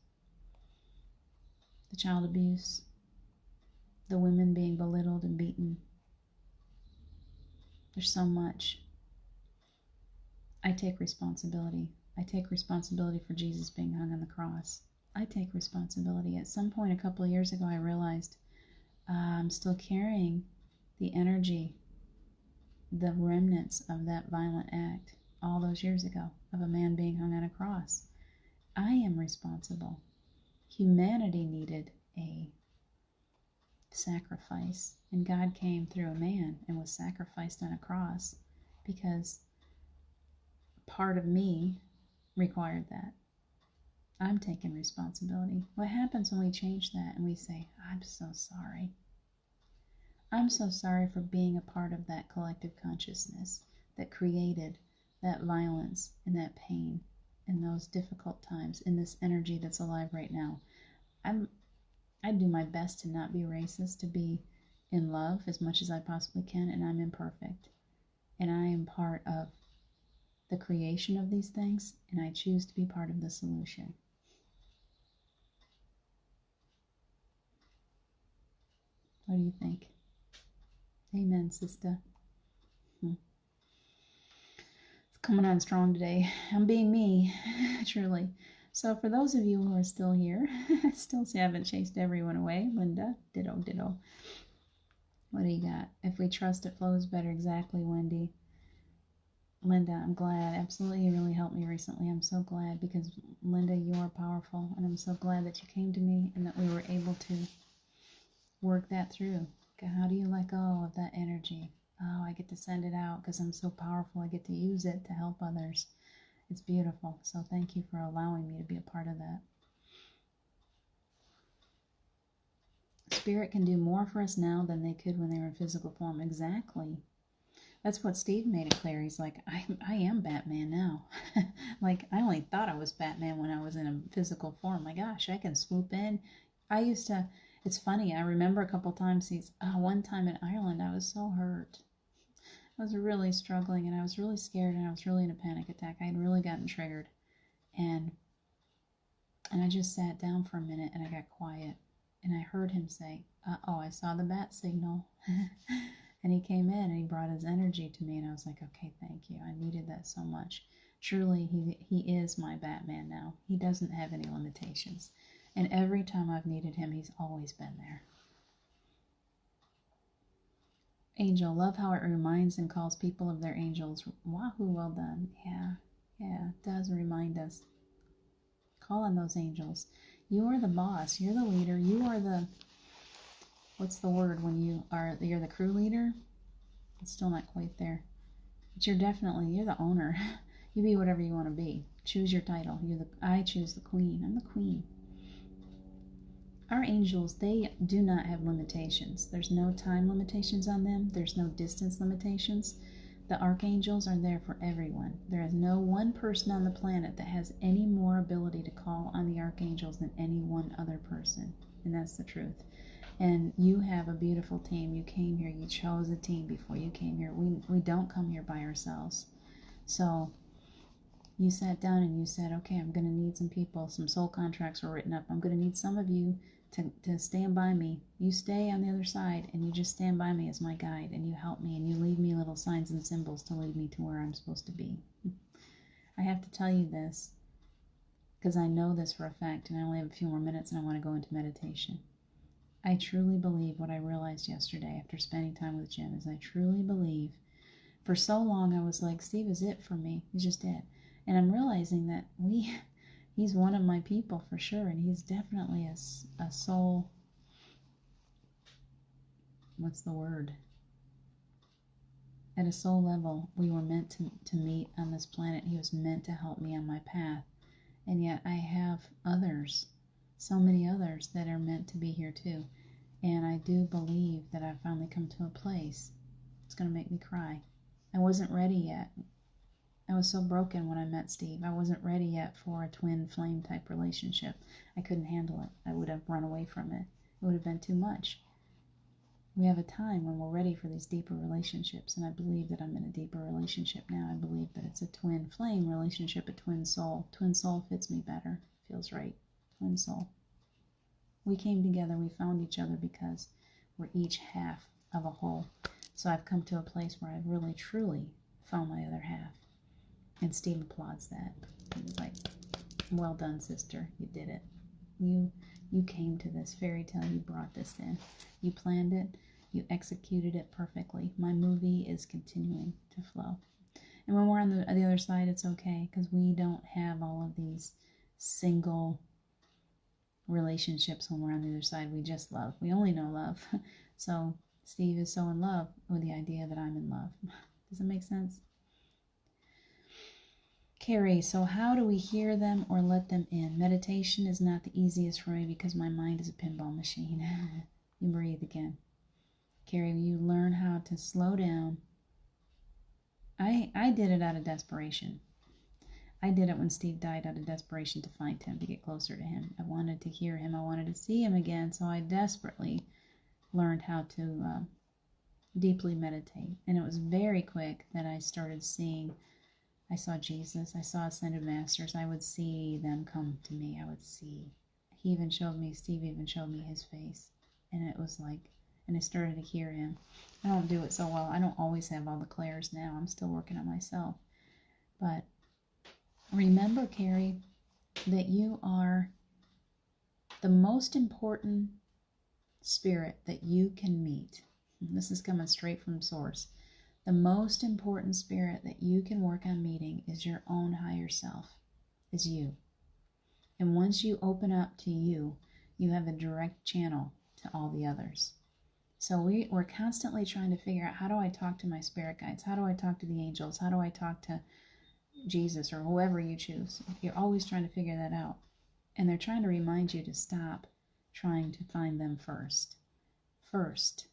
the child abuse, the women being belittled and beaten. There's so much. I take responsibility. I take responsibility for Jesus being hung on the cross. I take responsibility. At some point a couple of years ago, I realized I'm still carrying the energy, the remnants of that violent act all those years ago of a man being hung on a cross. I am responsible. Humanity needed a sacrifice, and God came through a man and was sacrificed on a cross because part of me required that. I'm taking responsibility. What happens when we change that and we say, I'm so sorry. I'm so sorry for being a part of that collective consciousness that created that violence and that pain in those difficult times, in this energy that's alive right now. I do my best to not be racist, to be in love as much as I possibly can, and I'm imperfect. And I am part of the creation of these things, and I choose to be part of the solution. What do you think? Amen, sister. It's coming on strong today. I'm being me, truly. So for those of you who are still here, I still haven't chased everyone away. Linda, ditto, ditto. What do you got? If we trust, it flows better. Exactly, Wendy. Linda, I'm glad. Absolutely, you really helped me recently. I'm so glad because, Linda, you are powerful. And I'm so glad that you came to me and that we were able to work that through. How do you let go of that energy? Oh, I get to send it out because I'm so powerful. I get to use it to help others. It's beautiful. So thank you for allowing me to be a part of that. Spirit can do more for us now than they could when they were in physical form. Exactly. That's what Steve made it clear. He's like, I am Batman now. Like, I only thought I was Batman when I was in a physical form. My gosh, I can swoop in. I used to, it's funny, I remember a couple times, one time in Ireland, I was so hurt. I was really struggling, and I was really scared, and I was really in a panic attack. I had really gotten triggered. And I just sat down for a minute, and I got quiet. And I heard him say, uh-oh, I saw the bat signal. And he came in and he brought his energy to me, and I was like, okay, thank you. I needed that so much. Truly, he is my Batman now. He doesn't have any limitations. And every time I've needed him, he's always been there. Angel, love how it reminds and calls people of their angels. Wahoo, well done. Yeah, it does remind us. Call on those angels. You are the boss. You're the leader. You are the, what's the word when you're the crew leader? It's still not quite there. But you're the owner. You be whatever you want to be. Choose your title. I choose the queen. I'm the queen. Our angels, they do not have limitations. There's no time limitations on them. There's no distance limitations. The archangels are there for everyone. There is no one person on the planet that has any more ability to call on the archangels than any one other person. And that's the truth. And you have a beautiful team. You came here. You chose a team before you came here. We don't come here by ourselves. So you sat down and you said, okay, I'm going to need some people. Some soul contracts were written up. I'm going to need some of you to stand by me. You stay on the other side and you just stand by me as my guide, and you help me, and you leave me little signs and symbols to lead me to where I'm supposed to be. I have to tell you this because I know this for a fact, and I only have a few more minutes and I want to go into meditation. I truly believe what I realized yesterday after spending time with Jim is I truly believe. For so long I was like, Steve is it for me. He's just it. And I'm realizing that he's one of my people for sure, and he's definitely a soul, what's the word? At a soul level, we were meant to meet on this planet. He was meant to help me on my path. And yet I have others, so many others that are meant to be here too. And I do believe that I've finally come to a place. It's going to make me cry. I wasn't ready yet. I was so broken when I met Steve. I wasn't ready yet for a twin flame type relationship. I couldn't handle it. I would have run away from it. It would have been too much. We have a time when we're ready for these deeper relationships, and I believe that I'm in a deeper relationship now. I believe that it's a twin flame relationship, a twin soul. Twin soul fits me better. Feels right. Twin soul. We came together. We found each other because we're each half of a whole. So I've come to a place where I've really, truly found my other half. And Steve applauds that. He was like, well done, sister. You did it. You came to this fairy tale. You brought this in. You planned it. You executed it perfectly. My movie is continuing to flow. And when we're on the other side, it's okay, because we don't have all of these single relationships when we're on the other side. We just love. We only know love. So Steve is so in love with the idea that I'm in love. Does it make sense? Carrie, so how do we hear them or let them in? Meditation is not the easiest for me because my mind is a pinball machine. You breathe again. Carrie, you learn how to slow down. I did it out of desperation. I did it when Steve died out of desperation to find him, to get closer to him. I wanted to hear him. I wanted to see him again, so I desperately learned how to deeply meditate. And it was very quick that I started seeing, I saw Jesus, I saw ascended masters. I would see them come to me. I would see, Steve even showed me his face. And it was like, and I started to hear him. I don't do it so well. I don't always have all the clairs now. I'm still working on myself. But remember, Carrie, that you are the most important spirit that you can meet. And this is coming straight from source. The most important spirit that you can work on meeting is your own higher self, is you. And once you open up to you, you have a direct channel to all the others. So we're constantly trying to figure out, how do I talk to my spirit guides? How do I talk to the angels? How do I talk to Jesus or whoever you choose? You're always trying to figure that out. And they're trying to remind you to stop trying to find them first. First,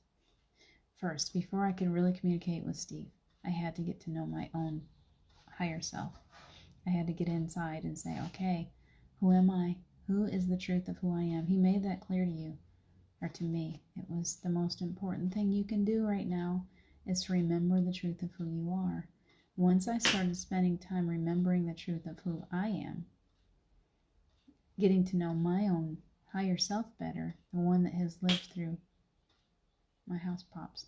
before I could really communicate with Steve, I had to get to know my own higher self. I had to get inside and say, okay, who am I? Who is the truth of who I am? He made that clear to you, or to me. It was the most important thing you can do right now, is to remember the truth of who you are. Once I started spending time remembering the truth of who I am, getting to know my own higher self better, the one that has lived through, my house pops,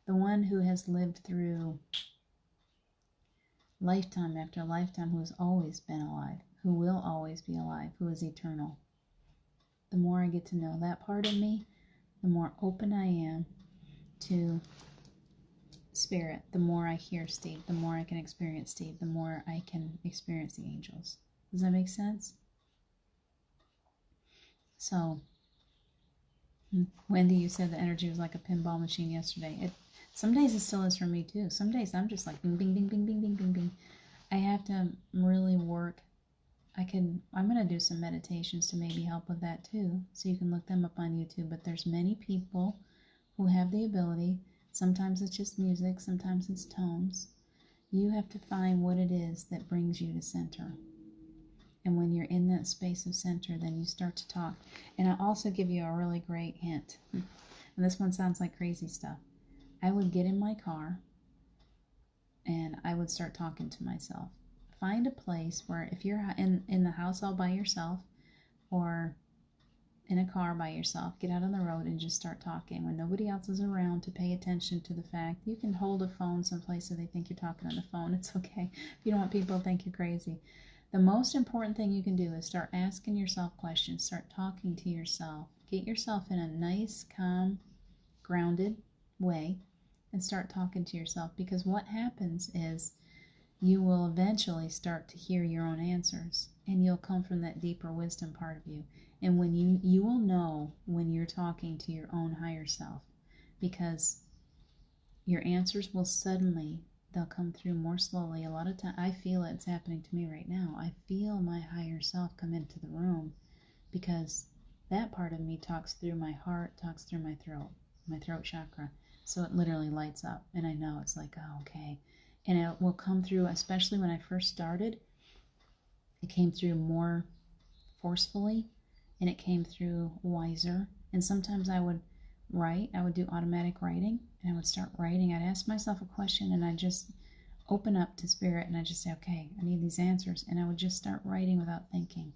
the one who has lived through lifetime after lifetime, who has always been alive, who will always be alive, who is eternal. The more I get to know that part of me, the more open I am to spirit, the more I hear Steve, the more I can experience Steve, the more I can experience the angels. Does that make sense? So, Wendy, you said the energy was like a pinball machine yesterday. Some days it still is for me too. Some days I'm just like bing, bing, bing, bing, bing, bing, bing, bing. I have to really work. I'm going to do some meditations to maybe help with that too. So you can look them up on YouTube. But there's many people who have the ability. Sometimes it's just music. Sometimes it's tones. You have to find what it is that brings you to center. And when you're in that space of center, then you start to talk. And I'll also give you a really great hint. And this one sounds like crazy stuff. I would get in my car and I would start talking to myself. Find a place where, if you're in the house all by yourself or in a car by yourself, get out on the road and just start talking when nobody else is around to pay attention to the fact. You can hold a phone someplace so they think you're talking on the phone. It's okay. If you don't want people to think you're crazy. The most important thing you can do is start asking yourself questions. Start talking to yourself. Get yourself in a nice, calm, grounded way and start talking to yourself, because what happens is you will eventually start to hear your own answers, and you'll come from that deeper wisdom part of you. And when you will know when you're talking to your own higher self, because your answers will suddenly, they'll come through more slowly. A lot of time, I feel it's happening to me right now. I feel my higher self come into the room, because that part of me talks through my heart, talks through my throat chakra. So it literally lights up, and I know it's like, oh, okay. And it will come through, especially when I first started, it came through more forcefully, and it came through wiser. And sometimes I would do automatic writing, and I would start writing. I'd ask myself a question, and I'd just open up to spirit, and I'd just say, okay, I need these answers. And I would just start writing without thinking.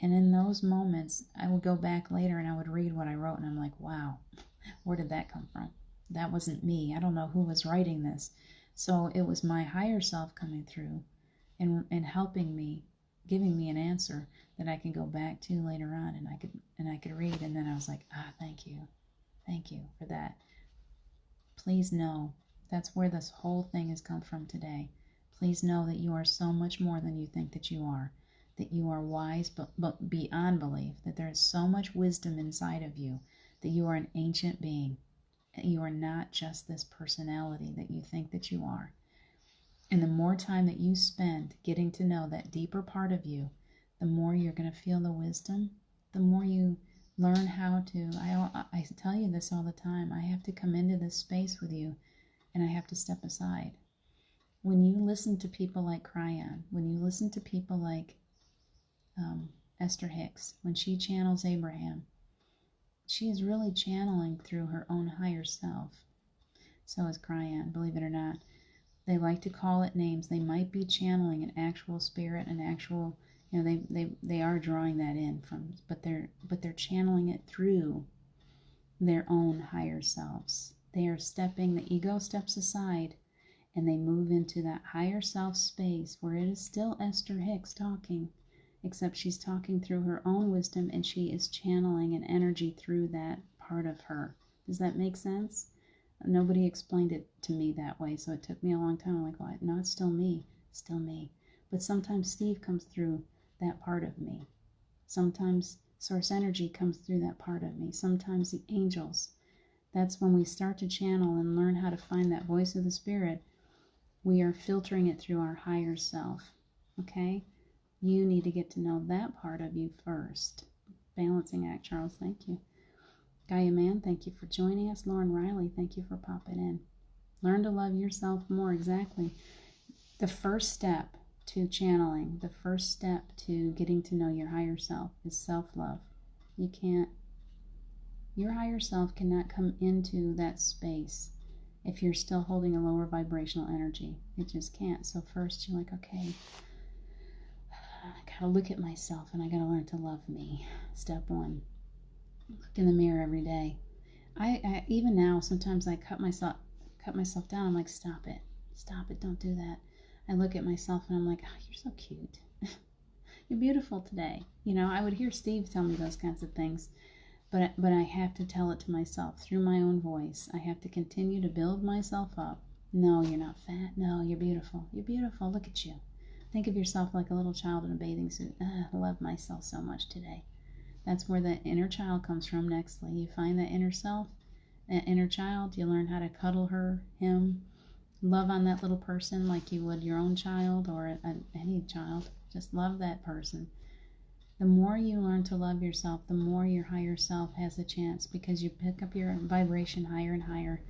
And in those moments, I would go back later, and I would read what I wrote, and I'm like, wow, where did that come from? That wasn't me. I don't know who was writing this. So it was my higher self coming through and helping me, giving me an answer that I can go back to later on, and I could read. And then I was like, thank you for that. Please know that's where this whole thing has come from today. Please know that you are so much more than you think that you are wise, but beyond belief, that there is so much wisdom inside of you, that you are an ancient being. You are not just this personality that you think that you are. And the more time that you spend getting to know that deeper part of you, the more you're going to feel the wisdom, the more you learn how to, I tell you this all the time, I have to come into this space with you, and I have to step aside. when you listen to people like Cryon, when you listen to people like Esther Hicks, when she channels Abraham, she is really channeling through her own higher self. So is Cryon, believe it or not. They like to call it names. They might be channeling an actual spirit, an actual, they are drawing that in from, but they're channeling it through their own higher selves. They are stepping, the ego steps aside, and they move into that higher self space where it is still Esther Hicks talking, except she's talking through her own wisdom, and she is channeling an energy through that part of her. Does that make sense? Nobody explained it to me that way, so it took me a long time. I'm like, well, no, it's still me. It's still me. But sometimes Steve comes through that part of me. Sometimes source energy comes through that part of me. Sometimes the angels. That's when we start to channel and learn how to find that voice of the spirit. We are filtering it through our higher self. Okay? You need to get to know that part of you first. Balancing act, Charles, thank you. Gaia Man, thank you for joining us. Lauren Riley, thank you for popping in. Learn to love yourself more. Exactly. The first step to channeling, the first step to getting to know your higher self is self-love. Your higher self cannot come into that space if you're still holding a lower vibrational energy. It just can't. So first you're like, okay, I gotta look at myself and I gotta learn to love me. Step one. Look in the mirror every day. I even now sometimes I cut myself down. I'm like, stop it, don't do that. I look at myself and I'm like, oh, you're so cute. You're beautiful today. I would hear Steve tell me those kinds of things, but I have to tell it to myself through my own voice. I have to continue to build myself up. No, you're not fat. No, you're beautiful. You're beautiful. Look at you. Think of yourself like a little child in a bathing suit. I love myself so much today. That's where the inner child comes from. Nextly, you find that inner self, that inner child. You learn how to cuddle her, him, love on that little person like you would your own child or any child. Just love that person. The more you learn to love yourself, the more your higher self has a chance, because you pick up your vibration higher and higher.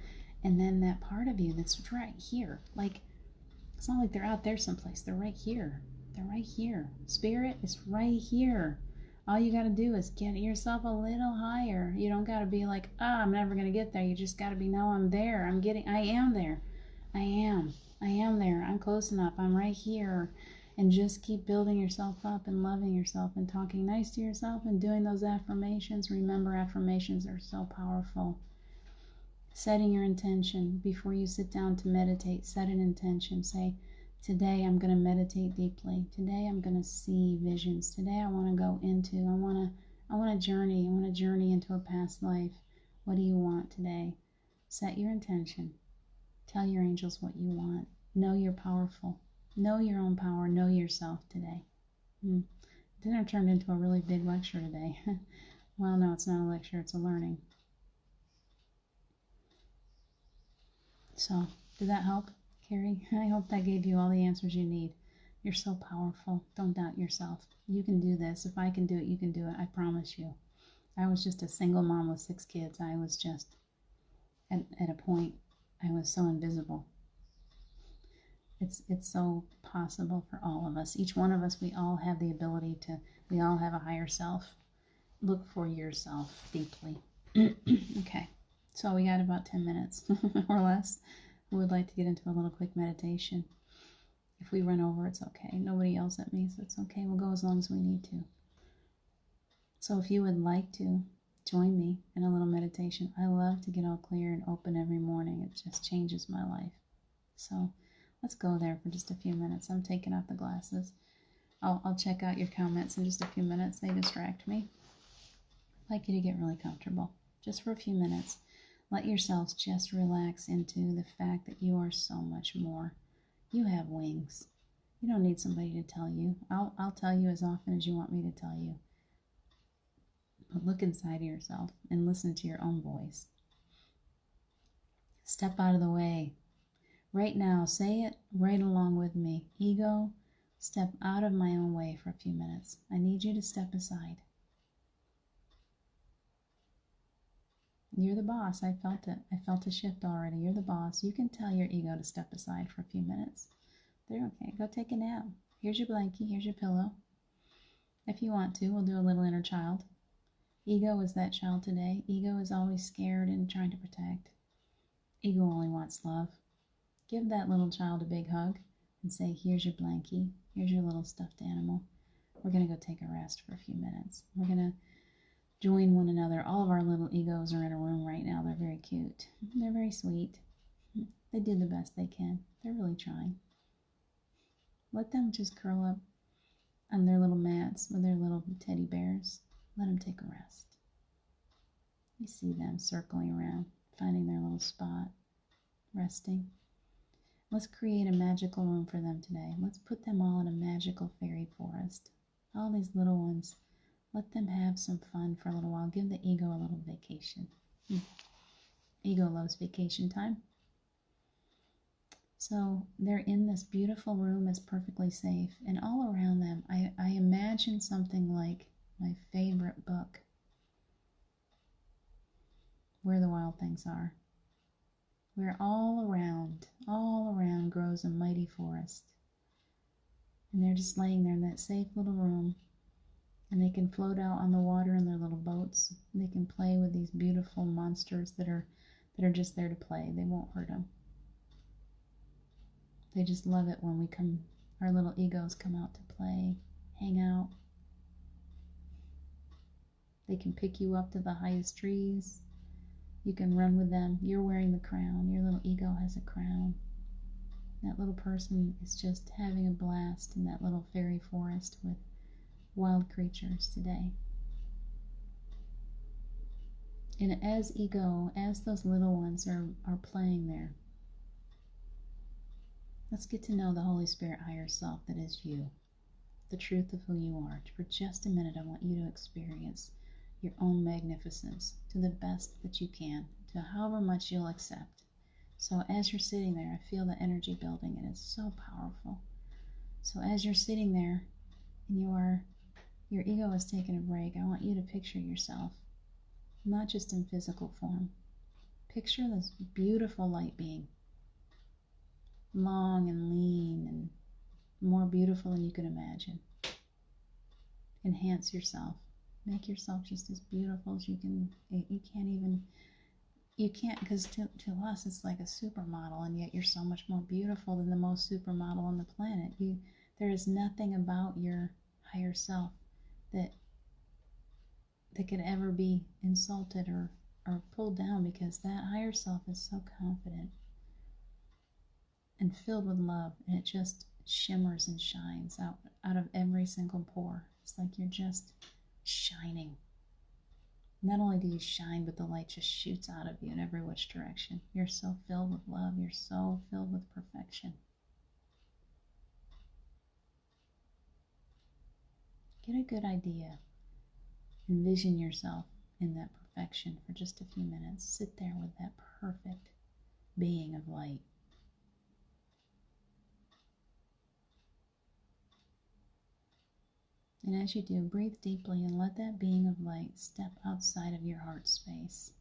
And then that part of you that's right here, like, it's not like they're out there someplace. They're right here. They're right here. Spirit is right here. All you got to do is get yourself a little higher. You don't got to be like, I'm never going to get there. You just got to be, no, I'm there. I am there. I am there. I'm close enough. I'm right here. And just keep building yourself up and loving yourself and talking nice to yourself and doing those affirmations. Remember, affirmations are so powerful. Setting your intention before you sit down to meditate. Set an intention. Say, today I'm going to meditate deeply. Today I'm going to see visions. Today I want to go into, I want to journey. I want to journey into a past life. What do you want today? Set your intention. Tell your angels what you want. Know you're powerful. Know your own power. Know yourself today. Dinner turned into a really big lecture today. Well, no, it's not a lecture. It's a learning. So, did that help, Carrie? I hope that gave you all the answers you need. You're so powerful. Don't doubt yourself. You can do this. If I can do it, you can do it. I promise you. I was just a single mom with 6 kids. I was just, at a point, I was so invisible. It's so possible for all of us. Each one of us, we all have the ability to, we all have a higher self. Look for yourself deeply. Okay. So we got about 10 minutes or less. We would like to get into a little quick meditation. If we run over, it's okay. Nobody yells at me, so it's okay. We'll go as long as we need to. So if you would like to join me in a little meditation, I love to get all clear and open every morning. It just changes my life. So let's go there for just a few minutes. I'm taking off the glasses. I'll check out your comments in just a few minutes. They distract me. I'd like you to get really comfortable just for a few minutes. Let yourselves just relax into the fact that you are so much more. You have wings. You don't need somebody to tell you. I'll tell you as often as you want me to tell you. But look inside of yourself and listen to your own voice. Step out of the way. Right now, say it right along with me. Ego, step out of my own way for a few minutes. I need you to step aside. You're the boss. I felt it. I felt a shift already. You're the boss. You can tell your ego to step aside for a few minutes. They're okay. Go take a nap. Here's your blankie. Here's your pillow. If you want to, we'll do a little inner child. Ego is that child today. Ego is always scared and trying to protect. Ego only wants love. Give that little child a big hug and say, here's your blankie. Here's your little stuffed animal. We're going to go take a rest for a few minutes. We're going to join one another. All of our little egos are in a room right now. They're very cute. They're very sweet. They do the best they can. They're really trying. Let them just curl up on their little mats with their little teddy bears. Let them take a rest. You see them circling around, finding their little spot, resting. Let's create a magical room for them today. Let's put them all in a magical fairy forest. All these little ones, let them have some fun for a little while. Give the ego a little vacation. Ego loves vacation time. So they're in this beautiful room. It's perfectly safe. And all around them, I imagine something like my favorite book, Where the Wild Things Are, where all around grows a mighty forest. And they're just laying there in that safe little room. And they can float out on the water in their little boats. They can play with these beautiful monsters that are just there to play. They won't hurt them. They just love it when our little egos come out to play, hang out. They can pick you up to the highest trees. You can run with them. You're wearing the crown. Your little ego has a crown. That little person is just having a blast in that little fairy forest with wild creatures today. And as those little ones are playing there, let's get to know the Holy Spirit higher self that is you, the truth of who you are. For just a minute, I want you to experience your own magnificence to the best that you can, to however much you'll accept. So as you're sitting there, I feel the energy building, and it's so powerful. So as you're sitting there, and your ego is taking a break, I want you to picture yourself, not just in physical form. Picture this beautiful light being, long and lean and more beautiful than you could imagine. Enhance yourself. Make yourself just as beautiful as you can. You can't, because to us it's like a supermodel, and yet you're so much more beautiful than the most supermodel on the planet. There is nothing about your higher self that could ever be insulted or pulled down, because that higher self is so confident and filled with love, and it just shimmers and shines out of every single pore. It's like you're just shining. Not only do you shine, but the light just shoots out of you in every which direction. You're so filled with love. You're so filled with perfection. Get a good idea. Envision yourself in that perfection for just a few minutes. Sit there with that perfect being of light. And as you do, breathe deeply and let that being of light step outside of your heart space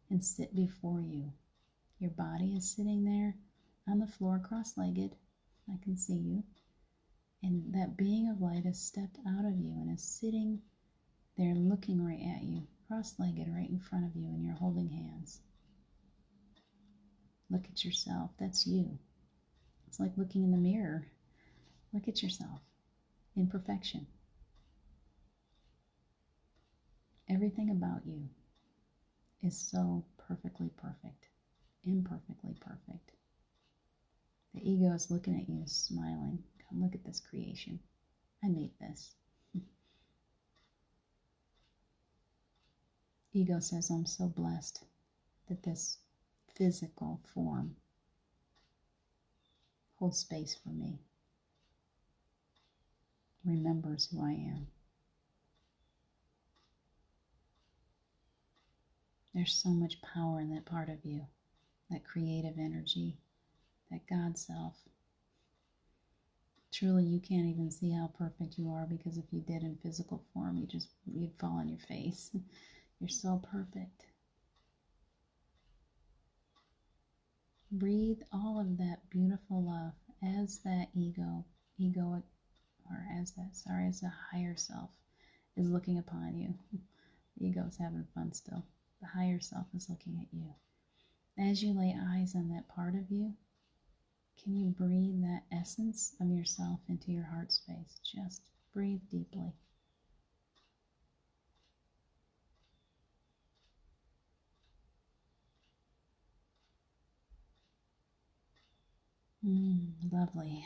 and sit before you. Your body is sitting there on the floor cross-legged. I can see you. And that being of light has stepped out of you and is sitting there looking right at you, cross-legged right in front of you, and you're holding hands. Look at yourself. That's you. It's like looking in the mirror. Look at yourself in perfection. Everything about you is so perfectly perfect, imperfectly perfect. The ego is looking at you, smiling. Come look at this creation. I made this. Ego says, I'm so blessed that this physical form holds space for me, remembers who I am. There's so much power in that part of you, that creative energy, that God self. Truly, you can't even see how perfect you are, because if you did in physical form, you'd fall on your face. You're so perfect. Breathe all of that beautiful love as that as the higher self is looking upon you. The ego is having fun still. The higher self is looking at you. As you lay eyes on that part of you, can you breathe that essence of yourself into your heart space? Just breathe deeply. Lovely.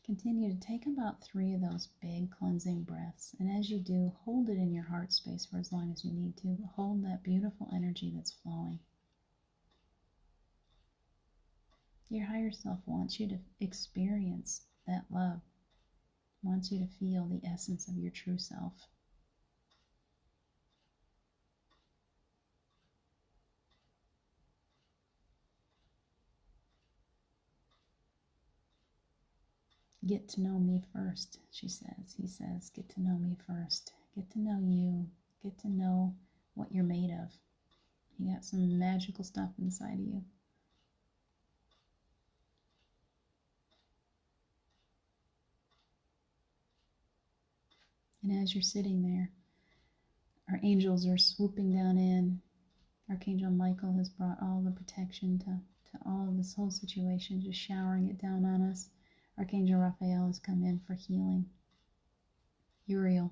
Continue to take about 3 of those big cleansing breaths. And as you do, hold it in your heart space for as long as you need to. Hold that beautiful energy that's flowing. Your higher self wants you to experience that love, wants you to feel the essence of your true self. Get to know me first, she says. He says, get to know me first. Get to know you. Get to know what you're made of. You got some magical stuff inside of you. And as you're sitting there, our angels are swooping down in. Archangel Michael has brought all the protection to all of this whole situation, just showering it down on us. Archangel Raphael has come in for healing. Ariel.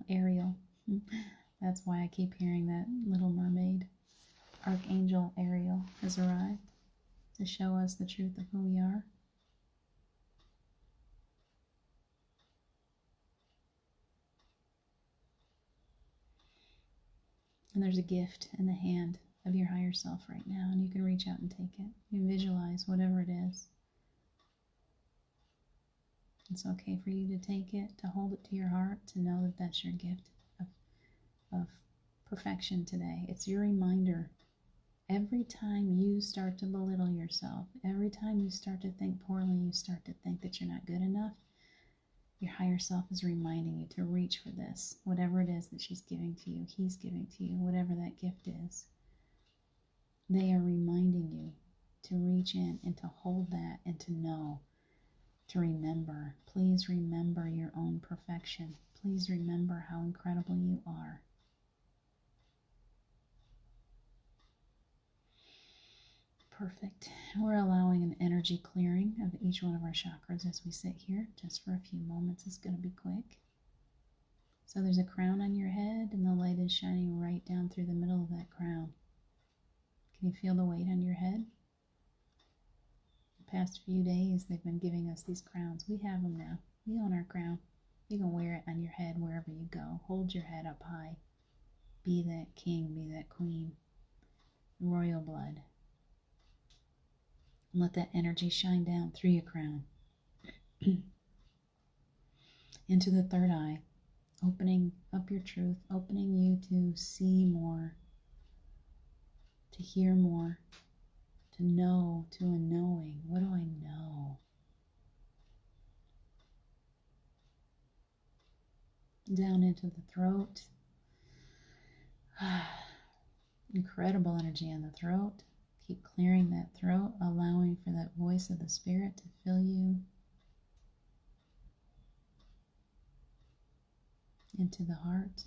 That's why I keep hearing that Little Mermaid. Archangel Ariel has arrived to show us the truth of who we are. And there's a gift in the hand of your higher self right now, and you can reach out and take it. You can visualize whatever it is. It's okay for you to take it, to hold it to your heart, to know that that's your gift of perfection today. It's your reminder. Every time you start to belittle yourself, every time you start to think poorly, you start to think that you're not good enough, your higher self is reminding you to reach for this. Whatever it is that she's giving to you, he's giving to you, whatever that gift is. They are reminding you to reach in and to hold that and to know, to remember. Please remember your own perfection. Please remember how incredible you are. Perfect. We're allowing an energy clearing of each one of our chakras as we sit here, just for a few moments. It's going to be quick. So there's a crown on your head, and the light is shining right down through the middle of that crown. Can you feel the weight on your head? The past few days, they've been giving us these crowns. We have them now. We own our crown. You can wear it on your head wherever you go. Hold your head up high. Be that king, be that queen. Royal blood. And let that energy shine down through your crown. Into the third eye. Opening up your truth. Opening you to see more. To hear more. To know, to a knowing. What do I know? Down into the throat. Incredible energy on the throat. Keep clearing that throat, allowing for that voice of the Spirit to fill you. Into the heart.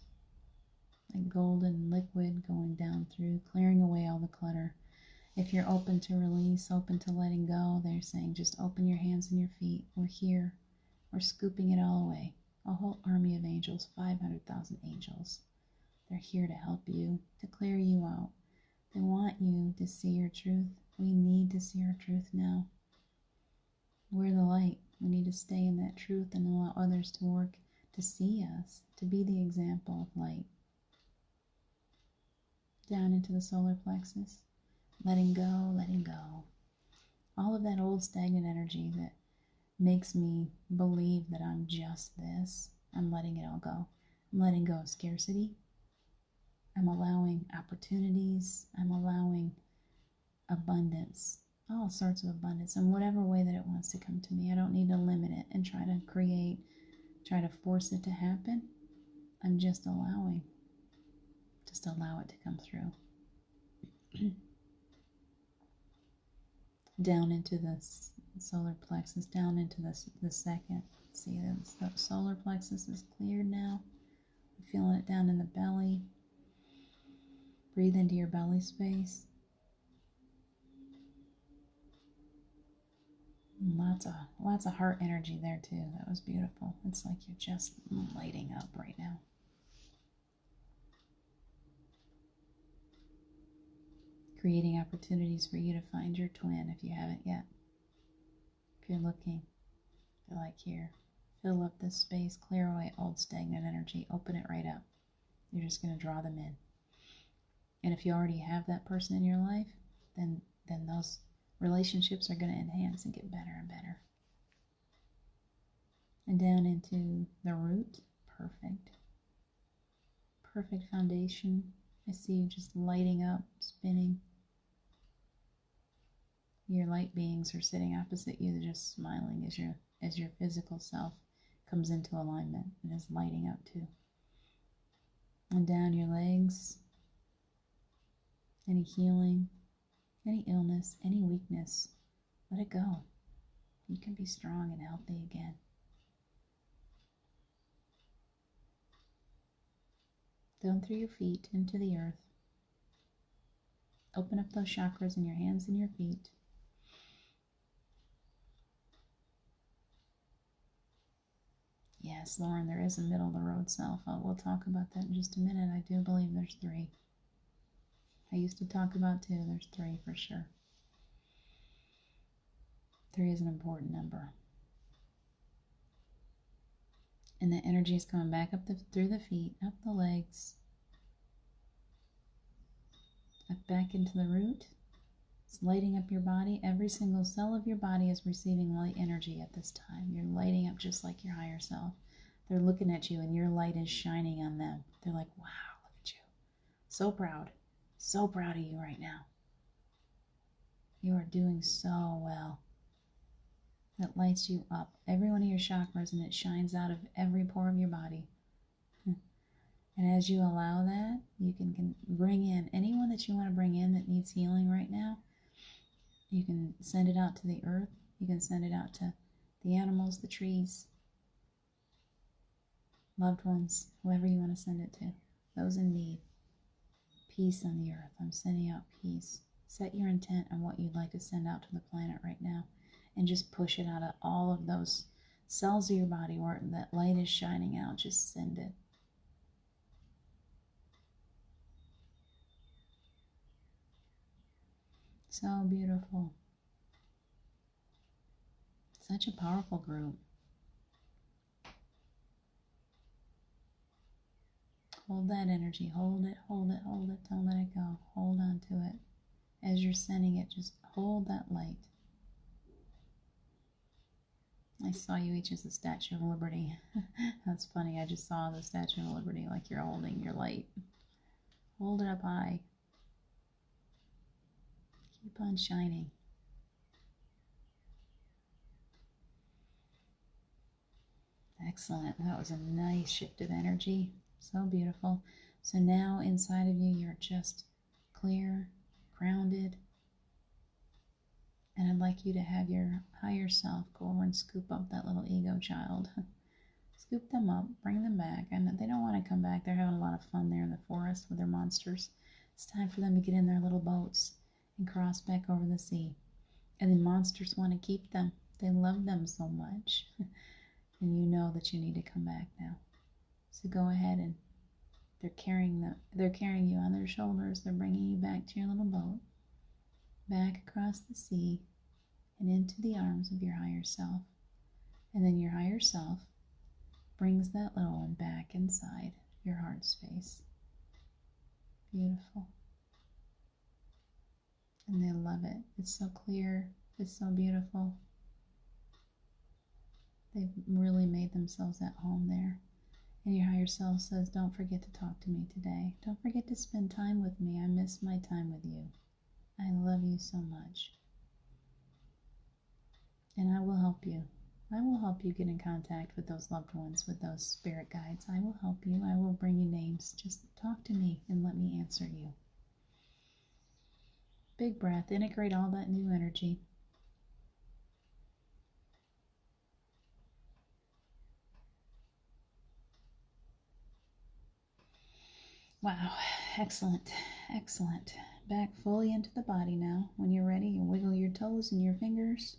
That golden liquid going down through, clearing away all the clutter. If you're open to release, open to letting go, they're saying just open your hands and your feet. We're here. We're scooping it all away. A whole army of angels, 500,000 angels. They're here to help you, to clear you out. They want you to see your truth. We need to see our truth now. We're the light. We need to stay in that truth and allow others to work to see us, to be the example of light. Down into the solar plexus. Letting go, letting go. All of that old stagnant energy that makes me believe that I'm just this, I'm letting it all go. I'm letting go of scarcity. I'm allowing opportunities. I'm allowing abundance, all sorts of abundance, in whatever way that it wants to come to me. I don't need to limit it and try to force it to happen. I'm just allowing. Just allow it to come through. down into the solar plexus, down into the second. See, the solar plexus is cleared now. Feeling it down in the belly. Breathe into your belly space. Lots of heart energy there too. That was beautiful. It's like you're just lighting up right now. Creating opportunities for you to find your twin if you haven't yet. If you're looking, you're like here. Fill up this space, clear away old stagnant energy, open it right up. You're just going to draw them in. And if you already have that person in your life, then those relationships are going to enhance and get better and better. And down into the root. Perfect. Perfect foundation. I see you just lighting up, spinning. Your light beings are sitting opposite you. They're just smiling as your physical self comes into alignment and is lighting up too. And down your legs. Any healing, any illness, any weakness, let it go. You can be strong and healthy again. Down through your feet into the earth. Open up those chakras in your hands and your feet. Yes, Lauren, there is a middle of the road self. We'll talk about that in just a minute. I do believe there's 3. I used to talk about 2. There's 3 for sure. 3 is an important number. And the energy is coming back up through the feet, up the legs, up back into the root. It's lighting up your body. Every single cell of your body is receiving light energy at this time. You're lighting up just like your higher self. They're looking at you and your light is shining on them. They're like, wow, look at you. So proud. So proud of you right now. You are doing so well. That lights you up. Every one of your chakras, and it shines out of every pore of your body. And as you allow that, you can bring in anyone that you want to bring in that needs healing right now. You can send it out to the earth. You can send it out to the animals, the trees, loved ones, whoever you want to send it to. Those in need. Peace on the earth. I'm sending out peace. Set your intent on what you'd like to send out to the planet right now. And just push it out of all of those cells of your body where that light is shining out. Just send it. So beautiful. Such a powerful group. Hold that energy. Hold it, hold it, hold it. Don't let it go. Hold on to it. As you're sending it, just hold that light. I saw you each as the Statue of Liberty. That's funny. I just saw the Statue of Liberty like you're holding your light. Hold it up high. Keep on shining. Excellent. That was a nice shift of energy. So beautiful. So now inside of you, you're just clear, grounded. And I'd like you to have your higher self go over and scoop up that little ego child. Scoop them up, bring them back. And they don't want to come back. They're having a lot of fun there in the forest with their monsters. It's time for them to get in their little boats and cross back over the sea. And the monsters want to keep them. They love them so much. And you know that you need to come back now. So go ahead, and they're carrying you on their shoulders. They're bringing you back to your little boat, back across the sea and into the arms of your higher self. And then your higher self brings that little one back inside your heart space. Beautiful. And they love it. It's so clear. It's so beautiful. They've really made themselves at home there. And your higher self says, don't forget to talk to me today. Don't forget to spend time with me. I miss my time with you. I love you so much. And I will help you. I will help you get in contact with those loved ones, with those spirit guides. I will help you. I will bring you names. Just talk to me and let me answer you. Big breath. Integrate all that new energy. Wow, excellent, excellent. Back fully into the body now. When you're ready, you wiggle your toes and your fingers.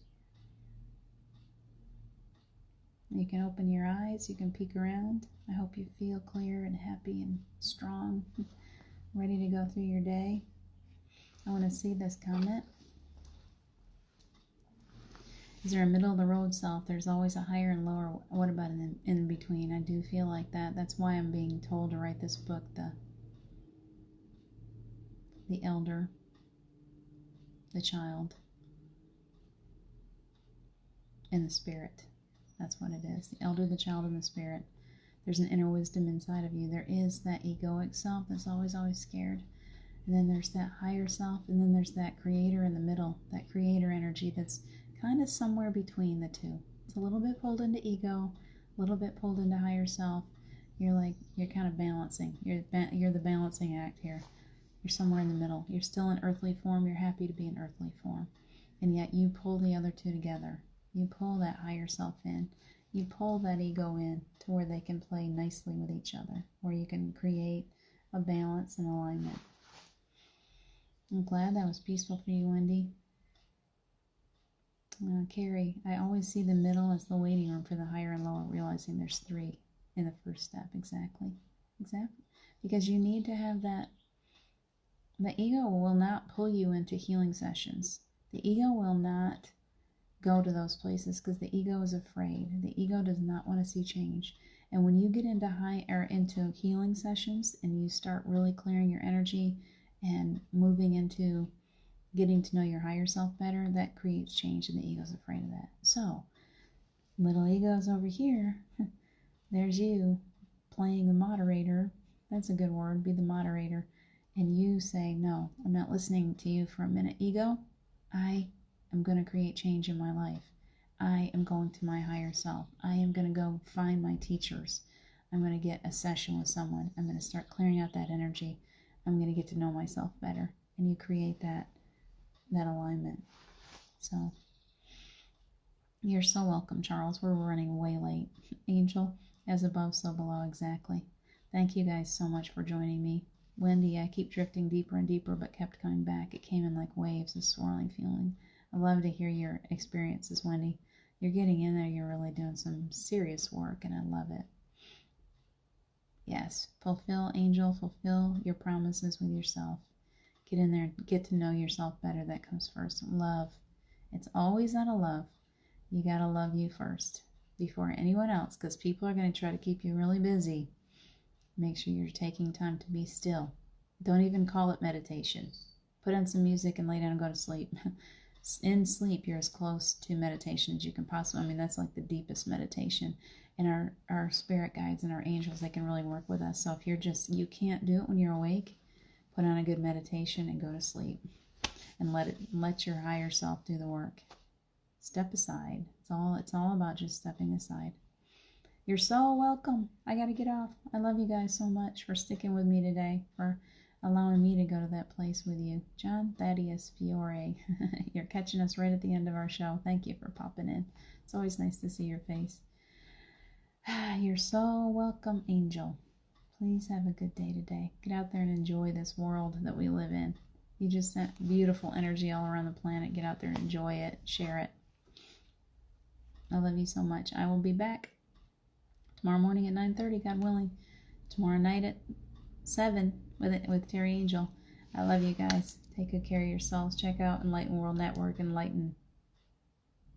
You can open your eyes, you can peek around. I hope you feel clear and happy and strong, ready to go through your day. I want to see this comment. Is there a middle of the road self? There's always a higher and lower. What about in between? I do feel like that. That's why I'm being told to write this book, the elder, the child, and the spirit. That's what it is. The elder, the child, and the spirit. There's an inner wisdom inside of you. There is that egoic self that's always scared. And then there's that higher self, and then there's that creator in the middle, that creator energy that's kind of somewhere between the two. It's a little bit pulled into ego, a little bit pulled into higher self. You're kind of balancing. You're the balancing act here. You're somewhere in the middle. You're still in earthly form. You're happy to be in earthly form. And yet you pull the other two together. You pull that higher self in. You pull that ego in to where they can play nicely with each other, where you can create a balance and alignment. I'm glad that was peaceful for you, Wendy. Carrie, I always see the middle as the waiting room for the higher and lower, realizing there's three in the first step. Exactly. Because you need to have that. The ego will not pull you into healing sessions. The ego will not go to those places because the ego is afraid. The ego does not want to see change. And when you get into healing sessions and you start really clearing your energy and moving into getting to know your higher self better, that creates change, and the ego's afraid of that. So, little ego's over here. There's you playing the moderator. That's a good word. Be the moderator. And you say, no, I'm not listening to you for a minute. Ego, I am going to create change in my life. I am going to my higher self. I am going to go find my teachers. I'm going to get a session with someone. I'm going to start clearing out that energy. I'm going to get to know myself better. And you create that alignment. So, you're so welcome, Charles. We're running way late. Angel, as above, so below. Exactly. Thank you guys so much for joining me. Wendy, I keep drifting deeper and deeper, but kept coming back. It came in like waves of swirling feeling. I love to hear your experiences, Wendy. You're getting in there. You're really doing some serious work, and I love it. Yes, fulfill, Angel, fulfill your promises with yourself. Get in there, get to know yourself better. That comes first. Love. It's always out of love. You got to love you first before anyone else, because people are going to try to keep you really busy. Make sure you're taking time to be still. Don't even call it meditation. Put on some music and lay down and go to sleep. In sleep, you're as close to meditation as you can possibly. That's like the deepest meditation. And our spirit guides and our angels, they can really work with us. So if you can't do it when you're awake, put on a good meditation and go to sleep. And let your higher self do the work. Step aside. It's all about just stepping aside. You're so welcome. I got to get off. I love you guys so much for sticking with me today, for allowing me to go to that place with you. John Thaddeus Fiore, you're catching us right at the end of our show. Thank you for popping in. It's always nice to see your face. You're so welcome, Angel. Please have a good day today. Get out there and enjoy this world that we live in. You just sent beautiful energy all around the planet. Get out there and enjoy it. Share it. I love you so much. I will be back tomorrow morning at 9:30, God willing. Tomorrow night at 7 with Terry Angel. I love you guys. Take good care of yourselves. Check out Enlighten World Network, Enlighten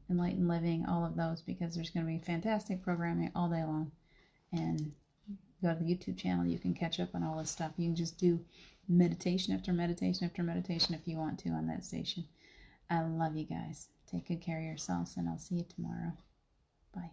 Living, all of those, because there's going to be fantastic programming all day long. And go to the YouTube channel. You can catch up on all this stuff. You can just do meditation after meditation after meditation if you want to on that station. I love you guys. Take good care of yourselves, and I'll see you tomorrow. Bye.